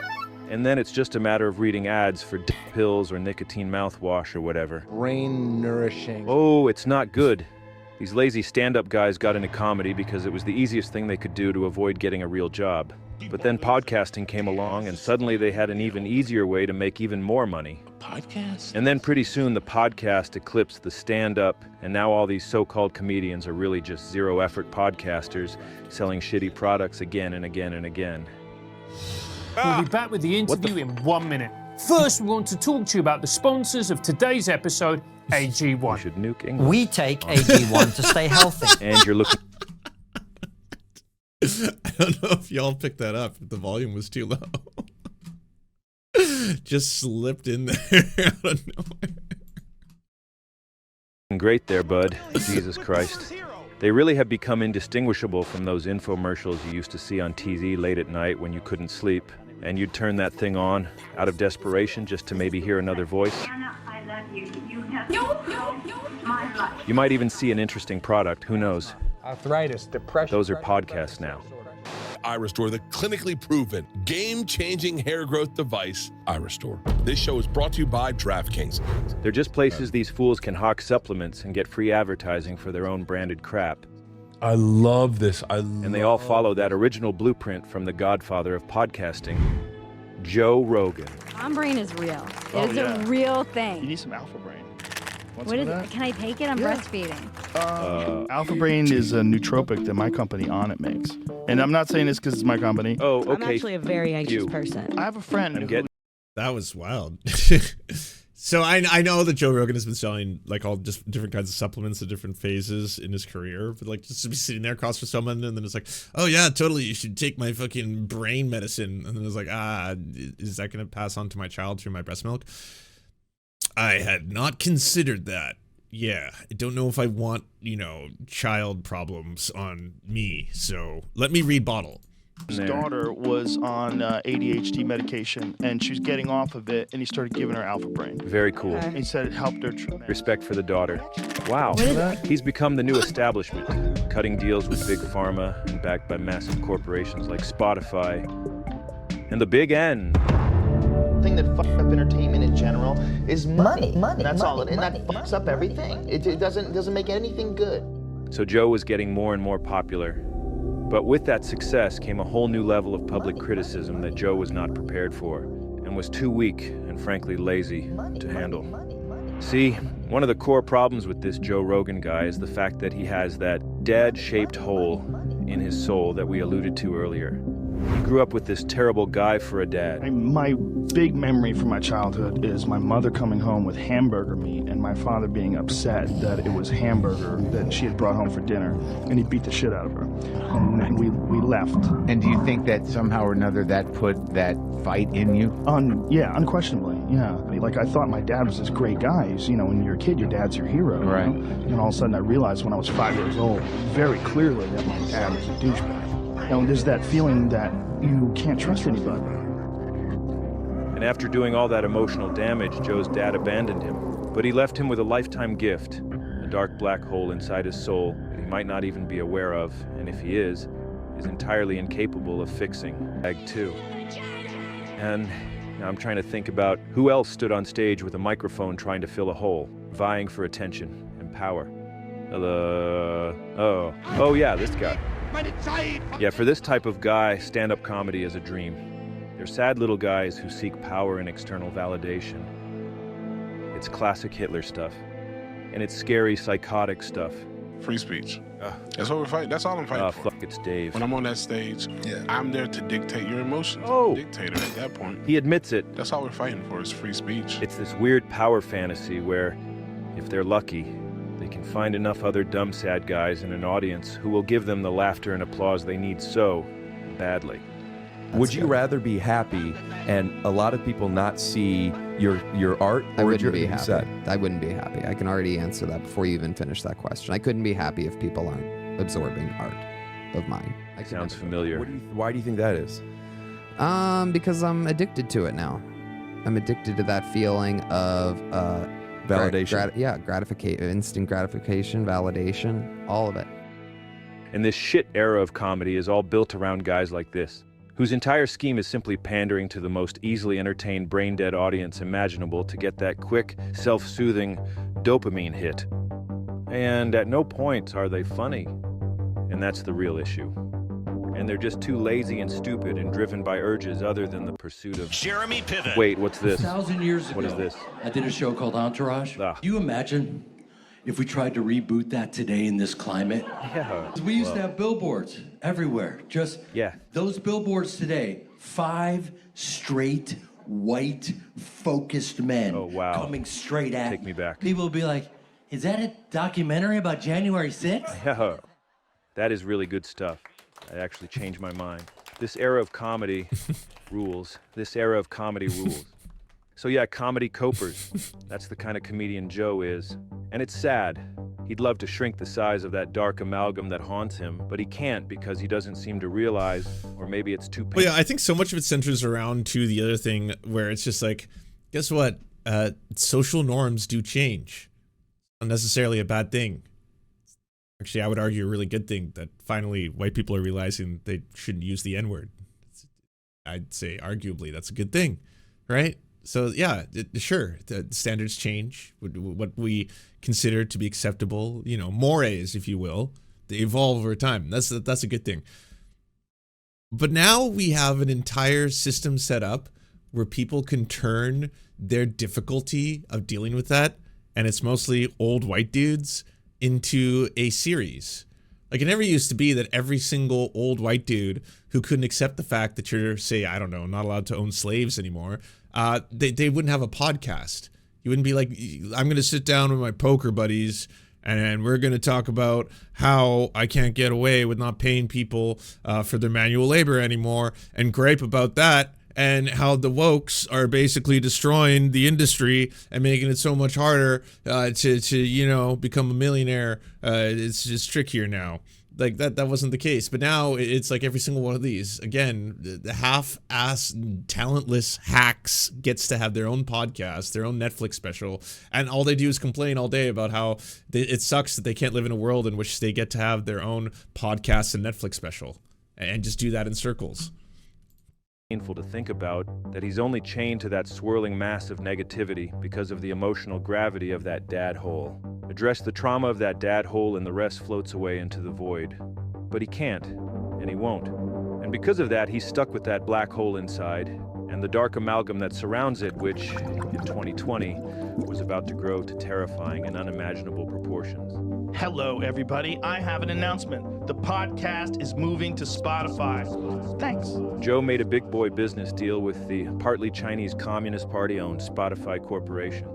S7: And then it's just a matter of reading ads for pills or nicotine mouthwash or whatever.
S9: Brain nourishing.
S7: Oh, it's not good. These lazy stand-up guys got into comedy because it was the easiest thing they could do to avoid getting a real job. But then podcasting came along, and suddenly they had an even easier way to make even more money.
S20: Podcast?
S7: And then pretty soon the podcast eclipsed the stand-up, and now all these so-called comedians are really just zero-effort podcasters selling shitty products again and again and again.
S22: We'll be back with the interview in 1 minute. First, we want to talk to you about the sponsors of today's episode, AG1.
S7: You should nuke England.
S23: We take AG1 to stay healthy.
S7: And you're looking...
S2: I don't know if y'all picked that up, but the volume was too low. Just slipped in there out of nowhere.
S7: Great there, bud. Jesus Christ. They really have become indistinguishable from those infomercials you used to see on TV late at night when you couldn't sleep, and you'd turn that thing on out of desperation just to maybe hear another voice.
S17: I love you. You have my life.
S7: You might even see an interesting product, who knows?
S9: Arthritis, depression.
S7: Those are podcasts now.
S24: iRestore, the clinically proven, game-changing hair growth device, iRestore. This show is brought to you by DraftKings.
S7: They're just places these fools can hawk supplements and get free advertising for their own branded crap.
S24: I love this.
S7: And they all follow that original blueprint from the godfather of podcasting, Joe Rogan.
S25: Mom brain is real. It is a real thing.
S15: You need some Alpha Brain.
S25: What is it? Can I take it? I'm breastfeeding.
S15: Alpha Brain is a nootropic that my company On It makes. And I'm not saying this because it's my company.
S7: Oh, okay.
S25: I'm actually a very anxious person.
S15: I have a friend who...
S2: That was wild. So I know that Joe Rogan has been selling like all just different kinds of supplements at different phases in his career, but like just to be sitting there across from someone and then it's like, oh yeah, totally, you should take my fucking brain medicine, and then it's like, is that gonna pass on to my child through my breast milk? I had not considered that. Yeah, I don't know if I want, child problems on me, so let me read bottle.
S15: His daughter was on ADHD medication, and she was getting off of it, and he started giving her Alpha Brain.
S7: Very cool.
S15: And he said it helped her tremendously.
S7: Respect for the daughter. Wow. He's become the new establishment, cutting deals with big pharma and backed by massive corporations like Spotify and the Big N.
S16: thing that fucks up entertainment in general is money. That's all it is. And that fucks up everything. It doesn't make anything good.
S7: So Joe was getting more and more popular. But with that success came a whole new level of public criticism that Joe was not prepared for and was too weak and frankly lazy to handle. See, one of the core problems with this Joe Rogan guy is the fact that he has that dad-shaped hole in his soul that we alluded to earlier. He grew up with this terrible guy for a dad.
S15: My big memory from my childhood is my mother coming home with hamburger meat and my father being upset that it was hamburger that she had brought home for dinner, and he beat the shit out of her. And then we left.
S9: And do you think that somehow or another that put that fight in you?
S15: Yeah, unquestionably, yeah. Like, I thought my dad was this great guy. You know, when you're a kid, your dad's your hero.
S9: Right.
S15: You know? And all of a sudden I realized when I was 5 years old, very clearly that my dad was a douchebag. And there's that feeling that you can't trust anybody.
S7: And after doing all that emotional damage, Joe's dad abandoned him. But he left him with a lifetime gift, a dark black hole inside his soul that he might not even be aware of, and if he is entirely incapable of fixing. Ag 2. And now I'm trying to think about who else stood on stage with a microphone trying to fill a hole, vying for attention and power. Oh yeah, this guy. Yeah, for this type of guy, stand-up comedy is a dream. They're sad little guys who seek power and external validation. It's classic Hitler stuff. And it's scary, psychotic stuff.
S24: Free speech. That's what we're fighting. That's all I'm fighting for.
S7: Fuck, it's Dave.
S24: When I'm on that stage, I'm there to dictate your emotions.
S7: Oh.
S24: Dictator at that point.
S7: He admits it.
S24: That's all we're fighting for is free speech.
S7: It's this weird power fantasy where, if they're lucky, they can find enough other dumb sad guys in an audience who will give them the laughter and applause they need so badly.
S1: Would you rather be happy and a lot of people not see your art?
S4: I wouldn't be happy. I wouldn't be happy. I can already answer that before you even finish that question. I couldn't be happy if people aren't absorbing art of mine.
S7: Sounds familiar.
S1: Why do you think that is?
S4: Because I'm addicted to it now. I'm addicted to that feeling of
S1: validation.
S4: Gratification, instant gratification, validation, all of it.
S7: And this shit era of comedy is all built around guys like this, whose entire scheme is simply pandering to the most easily entertained brain-dead audience imaginable to get that quick, self-soothing dopamine hit. And at no point are they funny. And that's the real issue. And they're just too lazy and stupid and driven by urges other than the pursuit of...
S5: Jeremy Piven.
S7: Wait, what's this?
S5: 1,000 years ago.
S7: What is this?
S5: I did a show called Entourage. Do you imagine if we tried to reboot that today in this climate?
S7: Yeah.
S5: We used to have billboards everywhere. Just those billboards today, 5 straight, white, focused men coming straight at
S7: Take me back.
S5: People will be like, is that a documentary about January 6th?
S7: Yeah. That is really good stuff. I actually changed my mind. This era of comedy rules. This era of comedy rules. So yeah, comedy copers. That's the kind of comedian Joe is. And it's sad. He'd love to shrink the size of that dark amalgam that haunts him, but he can't because he doesn't seem to realize, or maybe it's too painful.
S2: Well, yeah, I think so much of it centers around to the other thing where it's just like, guess what? Social norms do change. Not necessarily a bad thing. Actually, I would argue a really good thing that finally white people are realizing they shouldn't use the N-word. I'd say arguably that's a good thing, right? So yeah, sure, the standards change. What we consider to be acceptable, you know, mores, if you will, they evolve over time. That's a good thing. But now we have an entire system set up where people can turn their difficulty of dealing with that, and it's mostly old white dudes, into a series. Like, it never used to be that every single old white dude who couldn't accept the fact that you're, say, I don't know, not allowed to own slaves anymore, they wouldn't have a podcast. You wouldn't be like, I'm going to sit down with my poker buddies and we're going to talk about how I can't get away with not paying people for their manual labor anymore and gripe about that, and how the wokes are basically destroying the industry and making it so much harder to you know, become a millionaire. It's just trickier now. Like that wasn't the case, but now it's like every single one of these. Again, the half-ass, talentless hacks gets to have their own podcast, their own Netflix special, and all they do is complain all day about how it sucks that they can't live in a world in which they get to have their own podcast and Netflix special, and just do that in circles.
S7: painful to think about that he's only chained to that swirling mass of negativity because of the emotional gravity of that dad hole. Address the trauma of that dad hole and the rest floats away into the void. But he can't, and he won't. And because of that, he's stuck with that black hole inside and the dark amalgam that surrounds it, which, in 2020, was about to grow to terrifying and unimaginable proportions.
S6: Hello, everybody. I have an announcement. The podcast is moving to Spotify. Thanks.
S7: Joe made a big boy business deal with the partly Chinese Communist Party-owned Spotify Corporation.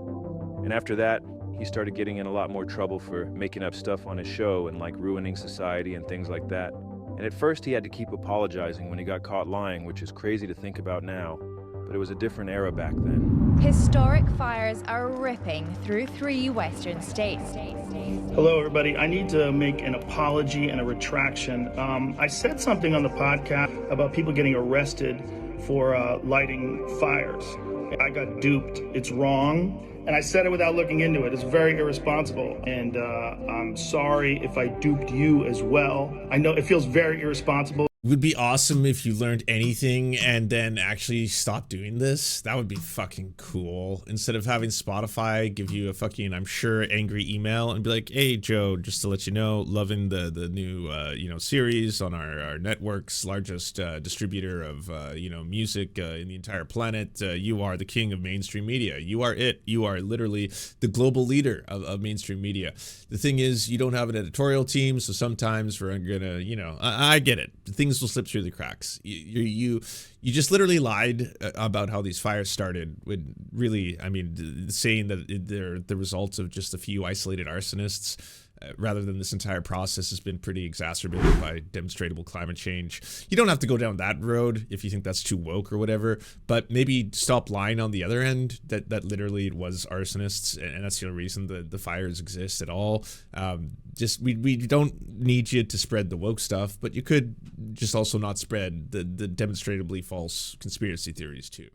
S7: And after that, he started getting in a lot more trouble for making up stuff on his show and like ruining society and things like that. And at first he had to keep apologizing when he got caught lying, which is crazy to think about now, but it was a different era back then.
S25: Historic fires are ripping through 3 western states.
S15: Hello, everybody. I need to make an apology and a retraction. I said something on the podcast about people getting arrested for lighting fires. I got duped. It's wrong. And I said it without looking into it. It's very irresponsible. And I'm sorry if I duped you as well. I know it feels very irresponsible.
S2: It would be awesome if you learned anything and then actually stopped doing this. That would be fucking cool. Instead of having Spotify give you a fucking, I'm sure, angry email and be like, hey, Joe, just to let you know, loving the new, series on our network's largest distributor of, music in the entire planet. You are the king of mainstream media. You are it. You are literally the global leader of mainstream media. The thing is, you don't have an editorial team, so sometimes we're gonna, I get it. Things will slip through the cracks. You just literally lied about how these fires started. When really, saying that they're the results of just a few isolated arsonists, rather than this entire process has been pretty exacerbated by demonstrable climate change. You don't have to go down that road if you think that's too woke or whatever, but maybe stop lying on the other end that literally it was arsonists and that's the only reason the fires exist at all. We don't need you to spread the woke stuff, but you could just also not spread the demonstrably false conspiracy theories too.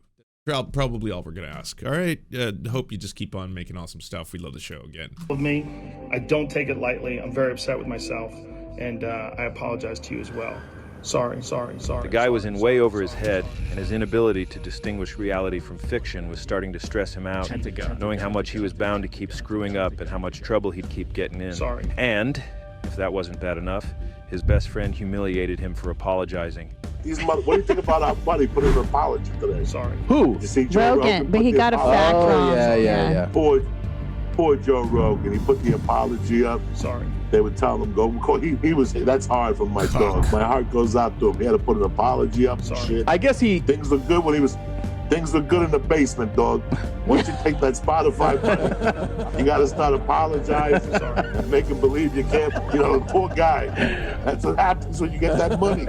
S2: Probably all we're gonna ask. All right, hope you just keep on making awesome stuff. We love the show again.
S15: With me, I don't take it lightly. I'm very upset with myself, and I apologize to you as well. Sorry.
S7: The guy was in way over his head, and his inability to distinguish reality from fiction was starting to stress him out, knowing how much he was bound to keep screwing up and how much trouble he'd keep getting in.
S15: Sorry.
S7: And, if that wasn't bad enough, his best friend humiliated him for apologizing.
S20: What do you think about our buddy putting an apology today?
S15: Sorry.
S20: Who? You see Joe
S25: Rogan, but he got a fact wrong.
S20: Yeah. Poor Joe Rogan. He put the apology up.
S15: Sorry.
S20: They would tell him go. He was. That's hard for my dog. My heart goes out to him. He had to put an apology up. And shit.
S8: I guess
S20: things look good when he was. Things look good in the basement, dog. Once you take that Spotify money, you got to start apologizing. Sorry. Make him believe you can't. The poor guy. That's what happens when you get that money.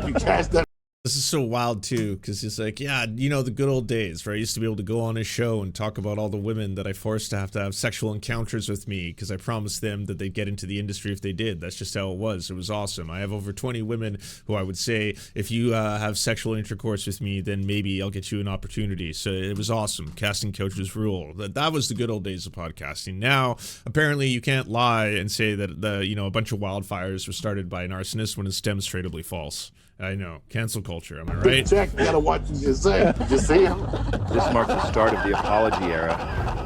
S20: You cash that.
S2: This is so wild too, because it's like, yeah, the good old days where I used to be able to go on a show and talk about all the women that I forced to have sexual encounters with me because I promised them that they'd get into the industry if they did. That's just how it was. It was awesome. I have over 20 women who I would say, if you have sexual intercourse with me, then maybe I'll get you an opportunity. So it was awesome. Casting couches rule. That was the good old days of podcasting. Now, apparently you can't lie and say that a bunch of wildfires were started by an arsonist when it's demonstrably false. I know. Cancel culture, am I right?
S20: Check, you gotta watch what you say. Did you see him?
S7: This marked the start of the apology era,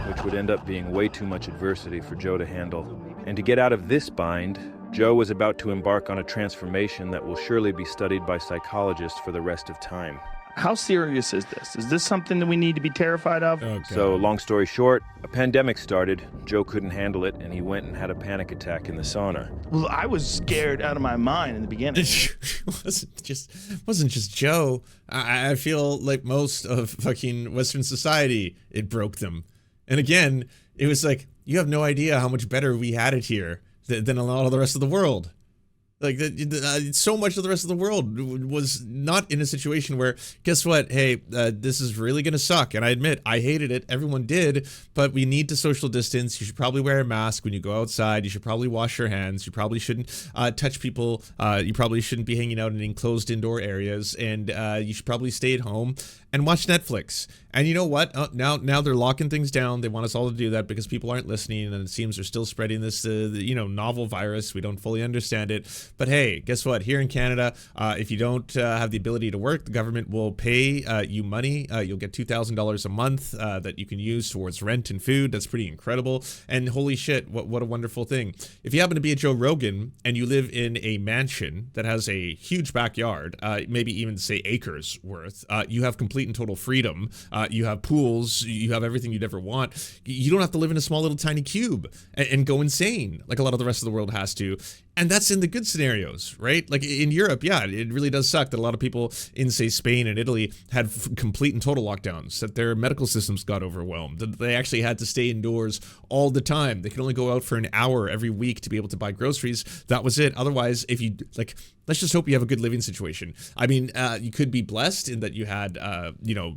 S7: which would end up being way too much adversity for Joe to handle. And to get out of this bind, Joe was about to embark on a transformation that will surely be studied by psychologists for the rest of time.
S6: How serious is this? Is this something that we need to be terrified of?
S2: Okay.
S7: So, long story short, a pandemic started, Joe couldn't handle it, and he went and had a panic attack in the sauna.
S6: Well, I was scared out of my mind in the beginning.
S2: It wasn't just Joe. I feel like most of fucking Western society, it broke them. And again, it was like, you have no idea how much better we had it here than a lot of the rest of the world. Like, so much of the rest of the world was not in a situation where, guess what? Hey, this is really going to suck. And I admit, I hated it. Everyone did. But we need to social distance. You should probably wear a mask when you go outside. You should probably wash your hands. You probably shouldn't touch people. You probably shouldn't be hanging out in enclosed indoor areas. And you should probably stay at home. and watch Netflix. And you know what? Now they're locking things down. They want us all to do that because people aren't listening, and it seems they're still spreading this, novel virus. We don't fully understand it. But hey, guess what? Here in Canada, if you don't have the ability to work, the government will pay you money. You'll get $2,000 a month that you can use towards rent and food. That's pretty incredible. And holy shit, what a wonderful thing. If you happen to be a Joe Rogan and you live in a mansion that has a huge backyard, maybe even say acres worth, you have complete and total freedom. You have pools, you have everything you'd ever want. You don't have to live in a small little tiny cube and go insane like a lot of the rest of the world has to. And that's in the good scenarios, right? Like in Europe, yeah, it really does suck that a lot of people in, say, Spain and Italy had complete and total lockdowns, that their medical systems got overwhelmed, that they actually had to stay indoors all the time. They could only go out for an hour every week to be able to buy groceries. That was it. Otherwise, if you, like, let's just hope you have a good living situation. I mean, you could be blessed in that you had,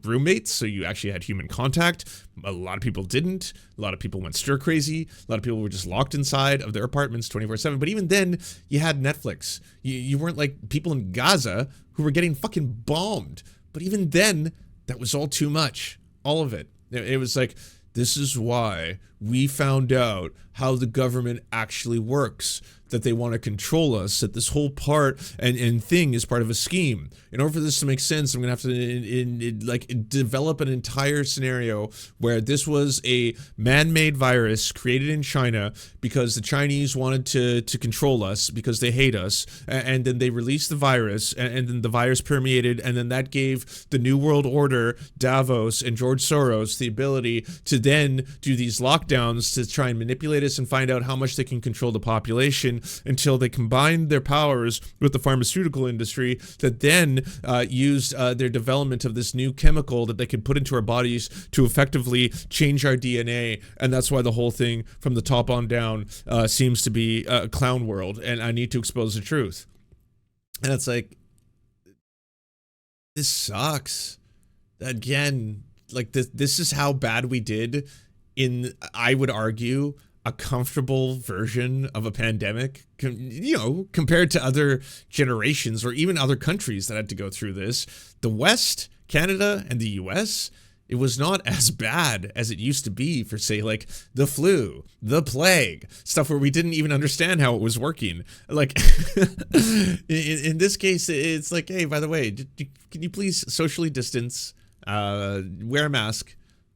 S2: roommates, so you actually had human contact. A lot of people didn't. A lot of people went stir crazy. A lot of people were just locked inside of their apartments 24/7. But even then, you had Netflix. You weren't like people in Gaza who were getting fucking bombed. But even then, that was all too much. All of it. It was like, this is why we found out how the government actually works, that they want to control us, that this whole part and thing is part of a scheme. In order for this to make sense, I'm going to have to develop an entire scenario where this was a man-made virus created in China because the Chinese wanted to control us because they hate us, and then they released the virus, and then the virus permeated, and then that gave the New World Order, Davos, and George Soros the ability to then do these lockdowns to try and manipulate us and find out how much they can control the population, until they combined their powers with the pharmaceutical industry that then used their development of this new chemical that they could put into our bodies to effectively change our DNA. And that's why the whole thing from the top on down seems to be a clown world, and I need to expose the truth. And it's like, this sucks. Again, like this is how bad we did in, I would argue, a comfortable version of a pandemic, compared to other generations or even other countries that had to go through this. The West, Canada, and the US, it was not as bad as it used to be for, say, like the flu, the plague, stuff where we didn't even understand how it was working. Like, in this case, it's like, hey, by the way, can you please socially distance, wear a mask,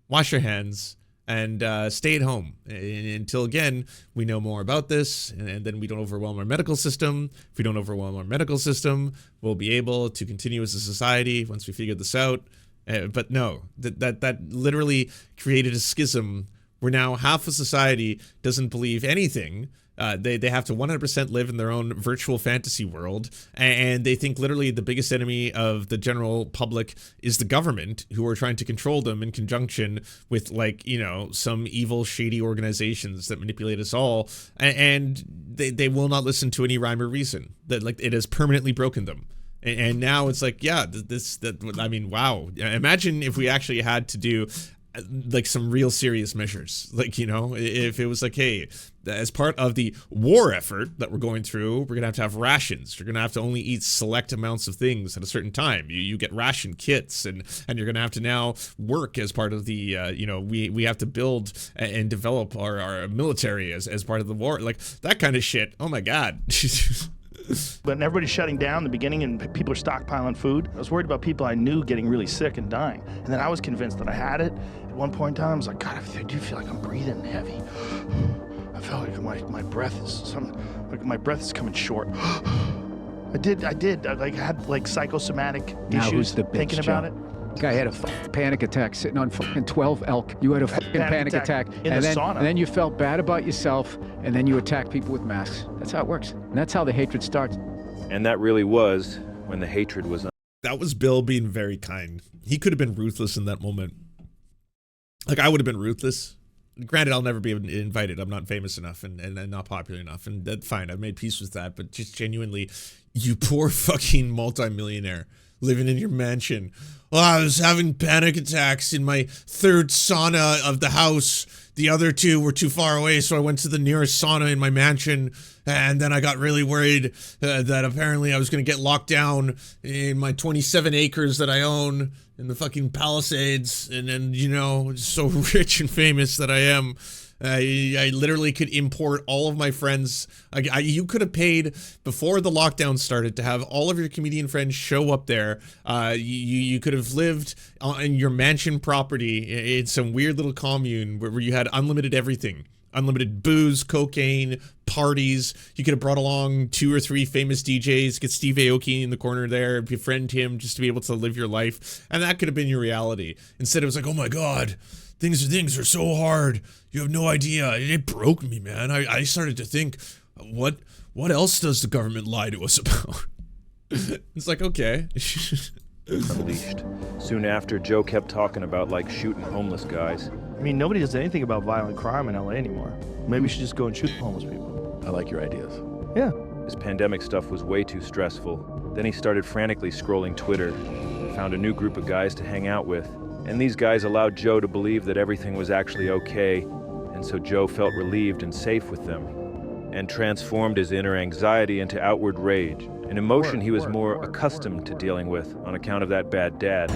S2: wash your hands, and stay at home until, again, we know more about this, and then we don't overwhelm our medical system. If we don't overwhelm our medical system, we'll be able to continue as a society once we figure this out. But no, that literally created a schism where now half of society doesn't believe anything. They have to 100% live in their own virtual fantasy world, and they think literally the biggest enemy of the general public is the government, who are trying to control them in conjunction with, like, some evil, shady organizations that manipulate us all, and they will not listen to any rhyme or reason. That, like, it has permanently broken them. And now it's like, yeah, I mean, wow. Imagine if we actually had to do like some real serious measures, like, if it was like, hey, as part of the war effort that we're going through, we're gonna have rations. You're gonna have to only eat select amounts of things at a certain time. You get ration kits, and you're gonna have to now work as part of the we have to build and develop our military as part of the war, like that kind of shit. Oh my god.
S15: But everybody's shutting down in the beginning, and people are stockpiling food. I was worried about people I knew getting really sick and dying. And then I was convinced that I had it. At one point in time, I was like, God, I do feel like I'm breathing heavy. I felt like my breath is coming short. I did. I had like psychosomatic issues thinking about it.
S9: Guy had a panic attack sitting on fucking 12 elk. You had a fucking panic attack
S15: in the sauna.
S9: And then you felt bad about yourself, and then you attack people with masks. That's how it works. And that's how the hatred starts.
S7: And that really was when the hatred was on.
S2: That was Bill being very kind. He could have been ruthless in that moment. Like, I would have been ruthless. Granted, I'll never be invited. I'm not famous enough and not popular enough. And that's fine. I've made peace with that. But just genuinely, you poor fucking multimillionaire. living in your mansion. Oh, I was having panic attacks in my third sauna of the house. The other two were too far away, so I went to the nearest sauna in my mansion, and then I got really worried that apparently I was going to get locked down in my 27 acres that I own in the fucking Palisades, and then, you know, so rich and famous that I am. I literally could import all of my friends. You could have paid before the lockdown started to have all of your comedian friends show up there. You could have lived in your mansion property in some weird little commune where you had unlimited everything. Unlimited booze, cocaine, parties. You could have brought along 2 or 3 famous DJs, get Steve Aoki in the corner there, befriend him just to be able to live your life. And that could have been your reality. Instead, it was like, oh my God, things are so hard. You have no idea. It broke me, man. I started to think, what else does the government lie to us about? It's like, okay.
S7: Unleashed. Soon after, Joe kept talking about, like, shooting homeless guys.
S15: I mean, nobody does anything about violent crime in LA anymore. Maybe we should just go and shoot homeless people.
S7: I like your ideas.
S15: Yeah.
S7: His pandemic stuff was way too stressful. Then he started frantically scrolling Twitter, found a new group of guys to hang out with. And these guys allowed Joe to believe that everything was actually okay, and so Joe felt relieved and safe with them, and transformed his inner anxiety into outward rage, an emotion he was more accustomed to dealing with on account of that bad dad.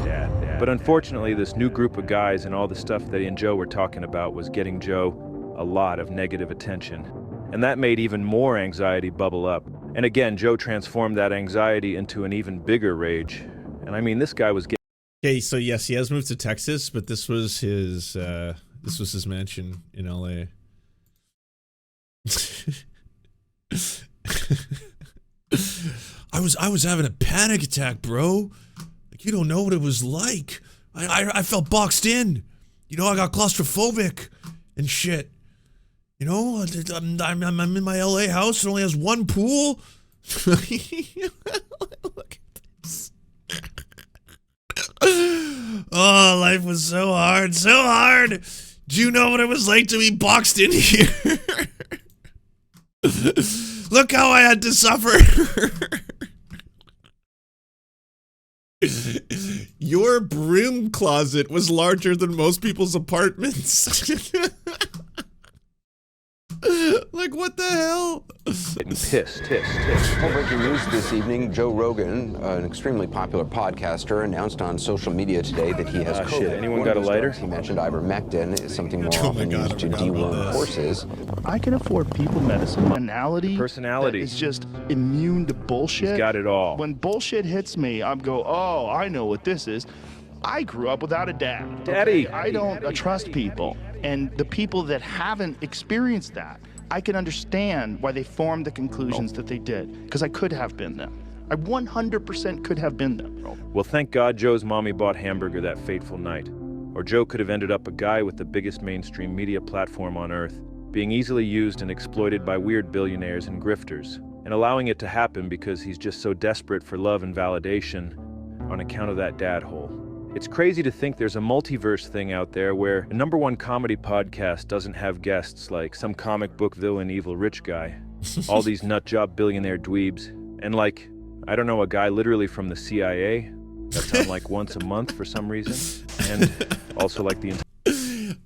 S7: But unfortunately, this new group of guys and all the stuff that he and Joe were talking about was getting Joe a lot of negative attention. And that made even more anxiety bubble up. And again, Joe transformed that anxiety into an even bigger rage. And I mean, this guy was getting...
S2: Okay, so yes, he has moved to Texas, but this was his mansion in LA. I was having a panic attack, bro. Like, you don't know what it was like. I felt boxed in. You know, I got claustrophobic and shit. You know, I'm in my LA house. It only has one pool. Look at this. Oh, life was so hard, so hard. Do you know what it was like to be boxed in here? Look how I had to suffer. Your broom closet was larger than most people's apartments. Like, what the hell?
S7: Pissed.
S8: Well, breaking news this evening, Joe Rogan, an extremely popular podcaster, announced on social media today that he has COVID.
S7: Shit. Anyone got a lighter?
S8: He mentioned ivermectin is something more often used to deworm horses.
S15: I can afford people medicine. Personality is just immune to bullshit.
S7: He's got it all.
S15: When bullshit hits me, I go, oh, I know what this is. I grew up without a dad.
S7: Daddy.
S15: I don't trust people. And the people that haven't experienced that, I can understand why they formed the conclusions that they did. Because I could have been them. I 100% could have been them.
S7: Well, thank God Joe's mommy bought hamburger that fateful night. Or Joe could have ended up a guy with the biggest mainstream media platform on earth, being easily used and exploited by weird billionaires and grifters, and allowing it to happen because he's just so desperate for love and validation on account of that dad hole. It's crazy to think there's a multiverse thing out there where a #1 comedy podcast doesn't have guests like some comic book villain evil rich guy, all these nutjob billionaire dweebs, and like, I don't know, a guy literally from the CIA that's on like once a month for some reason, and also like the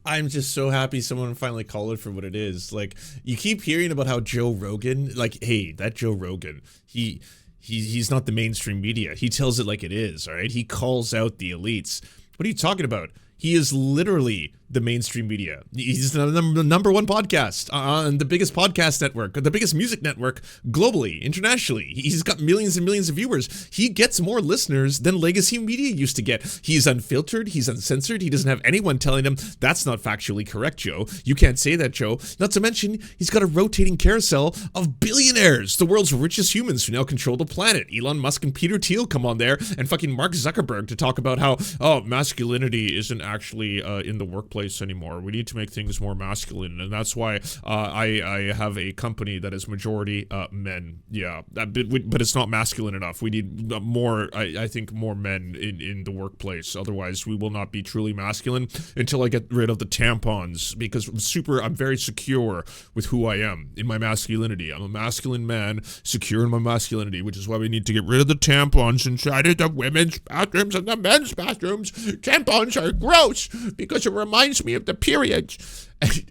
S2: I'm just so happy someone finally called it for what it is. Like, you keep hearing about how Joe Rogan, like, hey, that Joe Rogan, he's not the mainstream media. He tells it like it is, all right? He calls out the elites. What are you talking about? He is literally the mainstream media. He's the #1 podcast on the biggest podcast network, the biggest music network globally, internationally. He's got millions and millions of viewers. He gets more listeners than legacy media used to get. He's unfiltered. He's uncensored. He doesn't have anyone telling him, that's not factually correct, Joe. You can't say that, Joe. Not to mention, he's got a rotating carousel of billionaires, the world's richest humans who now control the planet. Elon Musk and Peter Thiel come on there, and fucking Mark Zuckerberg to talk about how, oh, masculinity isn't actually in the workplace workplace anymore. We need to make things more masculine, and that's why I have a company that is majority men. Yeah, but it's not masculine enough. We need more. I think more men in the workplace. Otherwise, we will not be truly masculine until I get rid of the tampons, because I'm very secure with who I am in my masculinity. I'm a masculine man, secure in my masculinity, which is why we need to get rid of the tampons inside of the women's bathrooms and the men's bathrooms. Tampons are gross because it reminds me of the periods.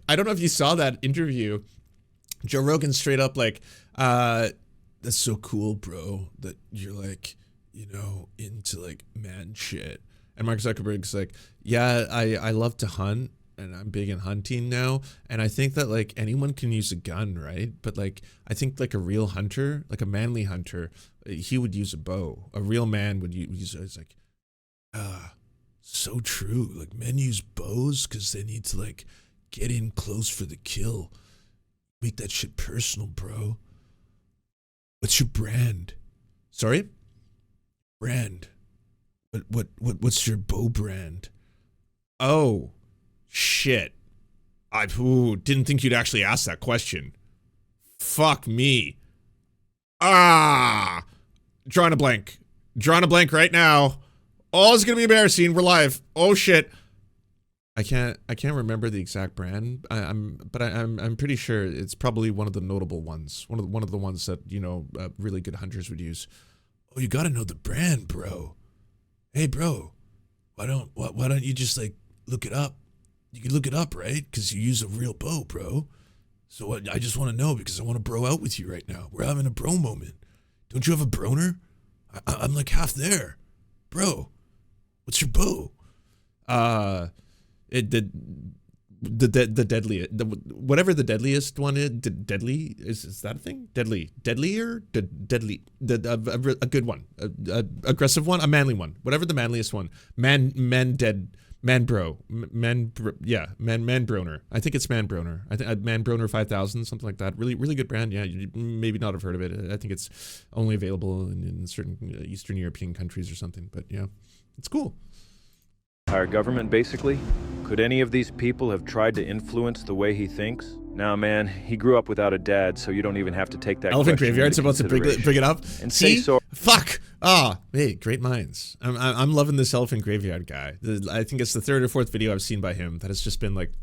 S2: I don't know if you saw that interview. Joe Rogan straight up like, that's so cool, bro, that you're like, you know, into like man shit. And Mark Zuckerberg's like, yeah, I love to hunt, and I'm big in hunting now, and I think that like anyone can use a gun, right? But like I think like a real hunter, like a manly hunter, he would use a bow. A real man would use. It's like, so true. Like men use bows because they need to like get in close for the kill. Make that shit personal, bro. What's your brand? Sorry? Brand. What's your bow brand? Oh, shit. I didn't think you'd actually ask that question. Fuck me. Drawing a blank. Drawing a blank right now. Oh, it's gonna be embarrassing. We're live. Oh shit. I can't remember the exact brand. I'm pretty sure it's probably one of the notable ones. One of the ones that, you know, really good hunters would use. Oh, you gotta know the brand, bro. Hey, bro. Why don't you just like look it up? You can look it up, right? Because you use a real bow, bro. So I just want to know because I want to bro out with you right now. We're having a bro moment. Don't you have a broner? I'm like half there, bro. What's your bow? The deadliest, whatever the deadliest one is. Deadly is that a thing? Deadlier, deadly. A good one, a aggressive one, a manly one. Whatever the manliest one. Man broner. I think it's man broner. I think man broner 5000, something like that. Really good brand. Yeah, you maybe not have heard of it. I think it's only available in certain Eastern European countries or something. But yeah, it's cool.
S7: Our government, basically? Could any of these people have tried to influence the way he thinks? Nah, man, he grew up without a dad, so you don't even have to take that
S2: Elephant
S7: question
S2: Graveyard's
S7: into
S2: about to bring it up.
S7: And
S2: see?
S7: say so.
S2: Fuck. Hey, great minds. I'm loving this Elephant Graveyard guy. I think it's the 3rd or 4th video I've seen by him that has just been like,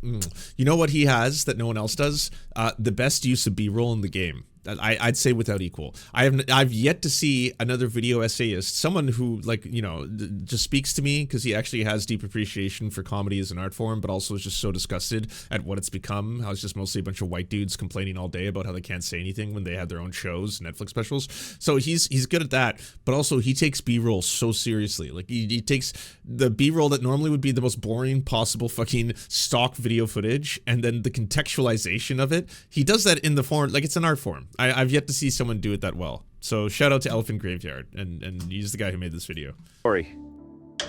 S2: you know what he has that no one else does? The best use of B-roll in the game. I'd say without equal. I've yet to see another video essayist, someone who like, you know, just speaks to me because he actually has deep appreciation for comedy as an art form, but also is just so disgusted at what it's become. How it's just mostly a bunch of white dudes complaining all day about how they can't say anything when they have their own shows, Netflix specials. So he's good at that, but also he takes B-roll so seriously. Like he takes the B-roll that normally would be the most boring possible fucking stock video footage, and then the contextualization of it. He does that in the form, like it's an art form. I've yet to see someone do it that well. So shout out to Elephant Graveyard, and he's the guy who made this video.
S7: Sorry.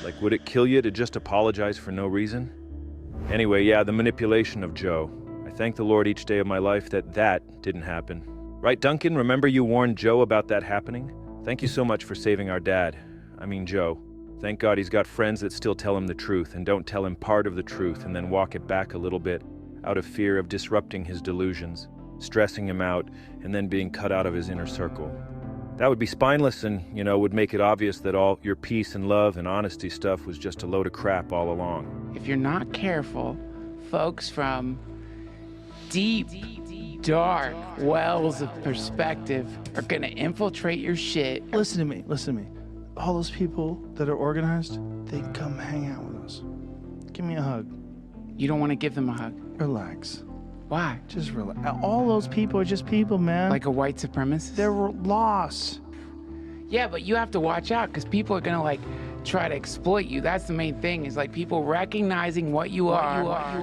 S7: Like, would it kill you to just apologize for no reason? Anyway, yeah, the manipulation of Joe. I thank the Lord each day of my life that didn't happen. Right, Duncan? Remember you warned Joe about that happening? Thank you so much for saving our dad. I mean, Joe. Thank God he's got friends that still tell him the truth and don't tell him part of the truth and then walk it back a little bit out of fear of disrupting his delusions, stressing him out, and then being cut out of his inner circle. That would be spineless and, you know, would make it obvious that all your peace and love and honesty stuff was just a load of crap all along.
S3: If you're not careful, folks from deep, dark wells of perspective are gonna infiltrate your shit.
S15: Listen to me. All those people that are organized, they come hang out with us. Give me a hug.
S3: You don't want to give them a hug?
S15: Relax.
S3: Why?
S15: Just relax. All those people are just people, man.
S3: Like a white supremacist?
S15: They're lost.
S3: Yeah, but you have to watch out because people are gonna like try to exploit you. That's the main thing, is like people recognizing what you are.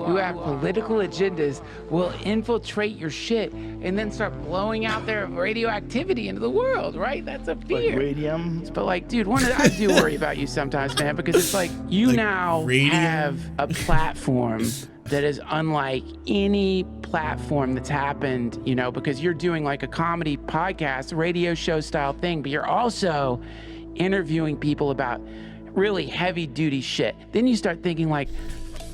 S3: You have political agendas, will infiltrate your shit and then start blowing out their radioactivity into the world, right? That's a fear.
S15: Like radium.
S3: But like, dude, I do worry about you sometimes, man, because it's like you like now have a platform that is unlike any platform that's happened, you know, because you're doing like a comedy podcast, radio show style thing, but you're also interviewing people about really heavy duty shit. Then you start thinking like,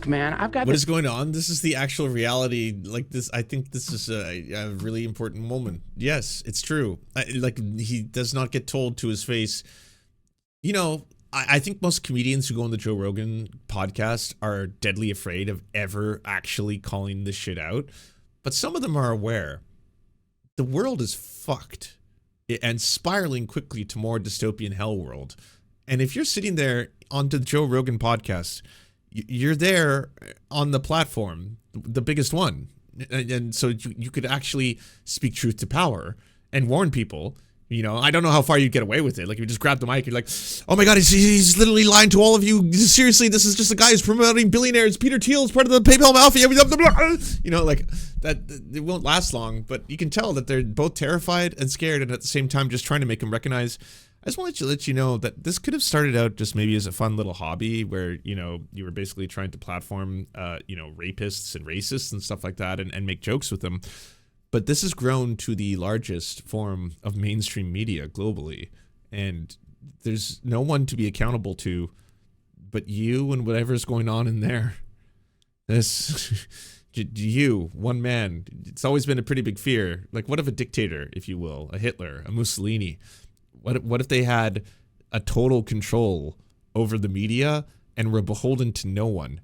S3: man. I've got
S2: what is going on. This is the actual reality. Like this, I think this is a really important moment. Yes, it's true. Like he does not get told to his face. You know, I think most comedians who go on the Joe Rogan podcast are deadly afraid of ever actually calling this shit out. But some of them are aware. The world is fucked and spiraling quickly to more dystopian hell world. And if you're sitting there on the Joe Rogan podcast, you're there on the platform, the biggest one. And so you could actually speak truth to power and warn people. You know, I don't know how far you'd get away with it. Like, if you just grab the mic, you're like, oh my God, he's literally lying to all of you. Seriously, this is just a guy who's promoting billionaires. Peter Thiel is part of the PayPal mafia. You know, like, that it won't last long. But you can tell that they're both terrified and scared, and at the same time just trying to make him recognize. I just wanted to let you know that this could have started out just maybe as a fun little hobby where, you know, you were basically trying to platform, you know, rapists and racists and stuff like that and make jokes with them. But this has grown to the largest form of mainstream media globally. And there's no one to be accountable to but you and whatever's going on in there. This, you, one man. It's always been a pretty big fear. Like, what if a dictator, if you will, a Hitler, a Mussolini? What if they had a total control over the media and were beholden to no one?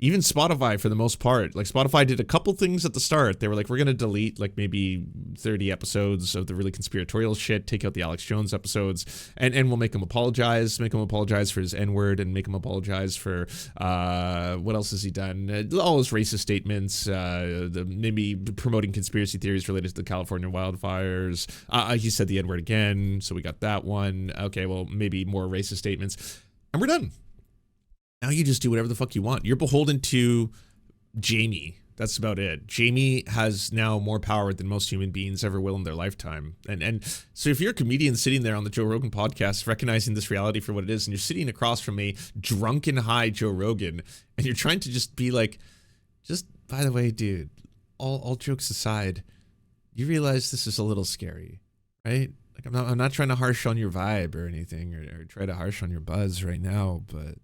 S2: Even Spotify, for the most part, like Spotify did a couple things at the start. They were like, we're going to delete like maybe 30 episodes of the really conspiratorial shit, take out the Alex Jones episodes, and we'll make him apologize for his N-word, and make him apologize for, what else has he done? All his racist statements, maybe promoting conspiracy theories related to the California wildfires. He said the N-word again, so we got that one. Okay, well, maybe more racist statements. And we're done. Now you just do whatever the fuck you want. You're beholden to Jamie. That's about it. Jamie has now more power than most human beings ever will in their lifetime. And so if you're a comedian sitting there on the Joe Rogan podcast, recognizing this reality for what it is, and you're sitting across from a drunken high Joe Rogan, and you're trying to just be like, just, by the way, dude, all jokes aside, you realize this is a little scary, right? Like, I'm not trying to harsh on your vibe or anything, or try to harsh on your buzz right now, but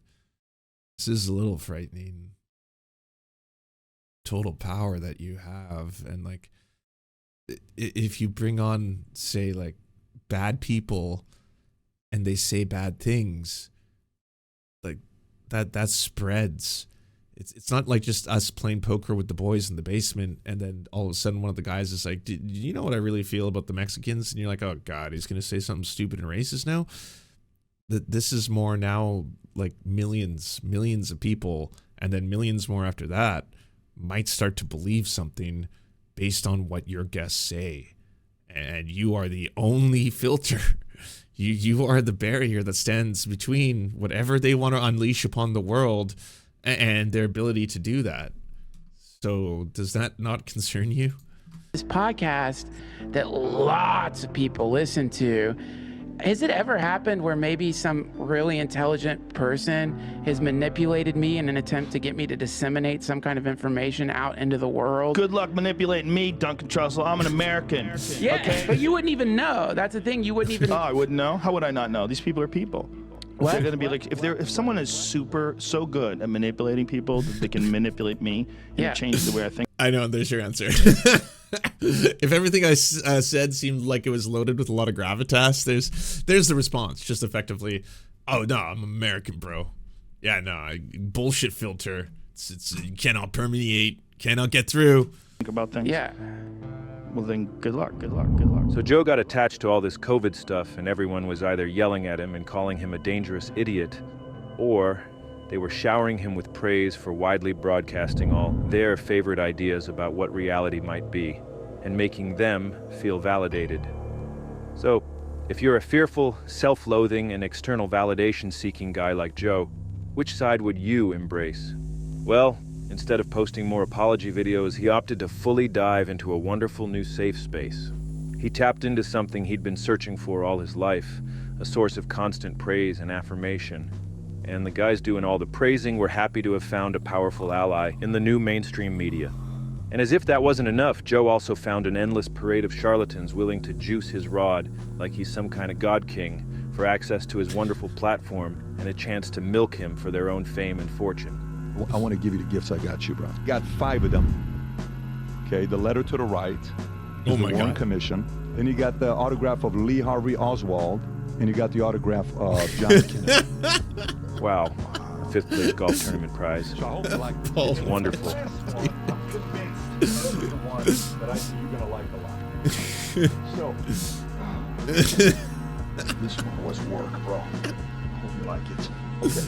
S2: this is a little frightening. Total power that you have. And like, if you bring on, say, like, bad people and they say bad things, like that spreads. It's not like just us playing poker with the boys in the basement and then all of a sudden one of the guys is like, do you know what I really feel about the Mexicans? And you're like, oh God, he's going to say something stupid and racist now. This is more now, like millions of people, and then millions more after that might start to believe something based on what your guests say. And you are the only filter. You are the barrier that stands between whatever they want to unleash upon the world and their ability to do that. So does that not concern you?
S3: This podcast that lots of people listen to, has it ever happened where maybe some really intelligent person has manipulated me in an attempt to get me to disseminate some kind of information out into the world?
S6: Good luck manipulating me, Duncan Trussell. I'm an American.
S3: Yeah,
S6: okay?
S3: But you wouldn't even know. That's the thing. You wouldn't even.
S6: Oh, I wouldn't know? How would I not know? These people are people.
S3: What?
S6: They're gonna be like, if someone is so good at manipulating people that they can manipulate me and change the way I think.
S2: I know, there's your answer. If everything I said seemed like it was loaded with a lot of gravitas, there's the response. Just effectively, oh no, I'm American, bro. Yeah, no, bullshit filter. It's you cannot permeate, cannot get through.
S6: Think about things.
S3: Yeah.
S6: Well then, good luck.
S7: So Joe got attached to all this COVID stuff, and everyone was either yelling at him and calling him a dangerous idiot, or they were showering him with praise for widely broadcasting all their favorite ideas about what reality might be, and making them feel validated. So, if you're a fearful, self-loathing, and external validation-seeking guy like Joe, which side would you embrace? Well, instead of posting more apology videos, he opted to fully dive into a wonderful new safe space. He tapped into something he'd been searching for all his life, a source of constant praise and affirmation. And the guys doing all the praising were happy to have found a powerful ally in the new mainstream media. And as if that wasn't enough, Joe also found an endless parade of charlatans willing to juice his rod like he's some kind of god king for access to his wonderful platform and a chance to milk him for their own fame and fortune.
S11: I want to give you the gifts I got you, bro. Got 5 of them. Okay, the letter to the right.
S2: Oh my
S11: the Warren
S2: God.
S11: Commission. Then you got the autograph of Lee Harvey Oswald, and you got the autograph of John McCain.
S7: Wow. 5th place golf tournament prize.
S11: So I hope you like
S7: It's wonderful.
S11: I'm convinced this is the one that I think you're gonna like a lot. So this one was work, bro. Hope you like it. Okay.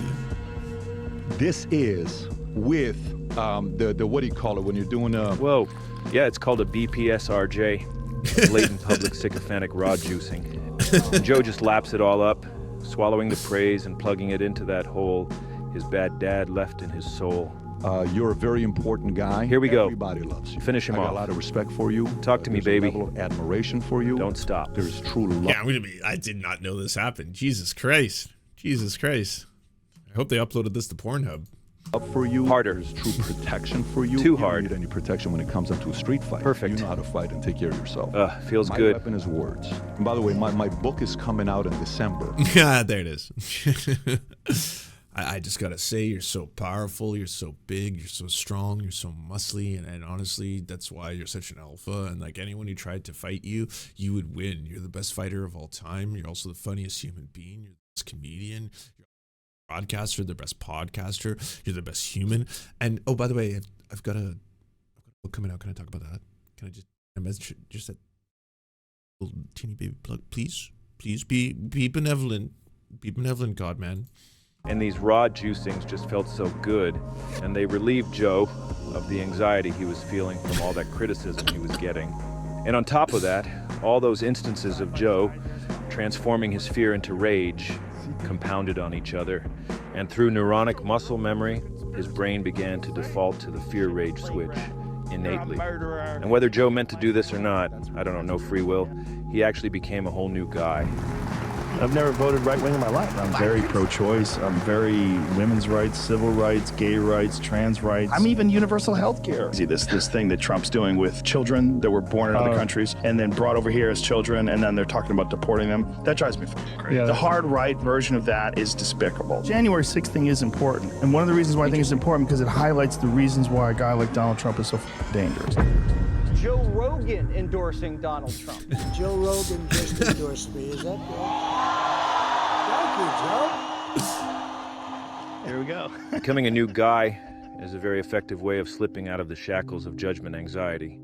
S11: This is with the what do you call it when you're doing
S7: Whoa. Yeah, it's called a BPSRJ. Blatant public sycophantic raw juicing. And Joe just laps it all up, swallowing the praise and plugging it into that hole his bad dad left in his soul.
S11: You're a very important guy.
S7: Here we go.
S11: Everybody loves you.
S7: Finish him
S11: I
S7: off.
S11: got a lot of respect for you.
S7: Talk to me,
S11: There's
S7: baby.
S11: A level of admiration for you.
S7: Don't stop.
S11: There's true love.
S2: Yeah, I did not know this happened. Jesus Christ. Jesus Christ. I hope they uploaded this to Pornhub.
S11: Up for you.
S7: Harder.
S11: There's true protection for you.
S7: Too
S11: You
S7: hard.
S11: don't need any protection when it comes into a street fight.
S7: Perfect.
S11: You know how to fight and take care of yourself.
S7: Feels
S11: my
S7: good.
S11: My weapon is words. And by the way, my book is coming out in December.
S2: Yeah, there it is. I just gotta say, you're so powerful, you're so big, you're so strong, you're so muscly, and honestly, that's why you're such an alpha. And like anyone who tried to fight you, you would win. You're the best fighter of all time. You're also the funniest human being. You're the best comedian. You're a broadcaster, the best podcaster. You're the best human. And oh, by the way, I've got a book coming out. Can I talk about that? Can I just that little teeny baby plug, please? Please be benevolent. Be benevolent, God, man.
S7: And these raw juicings just felt so good, and they relieved Joe of the anxiety he was feeling from all that criticism he was getting. And on top of that, all those instances of Joe transforming his fear into rage compounded on each other, and through neuronic muscle memory, his brain began to default to the fear-rage switch innately. And whether Joe meant to do this or not, I don't know, no free will, he actually became a whole new guy.
S15: I've never voted right-wing in my life. I'm very pro-choice. I'm very women's rights, civil rights, gay rights, trans rights. I'm even universal health care. See this thing that Trump's doing with children that were born in other countries and then brought over here as children, and then they're talking about deporting them. That drives me crazy. Yeah, the hard right version of that is despicable. January 6th thing is important. And one of the reasons why I think it's important because it highlights the reasons why a guy like Donald Trump is so dangerous.
S12: Joe Rogan endorsing Donald Trump.
S13: Joe Rogan just endorsed me. Is that good? Thank you, Joe.
S15: Here we go.
S7: Becoming a new guy is a very effective way of slipping out of the shackles of judgment anxiety.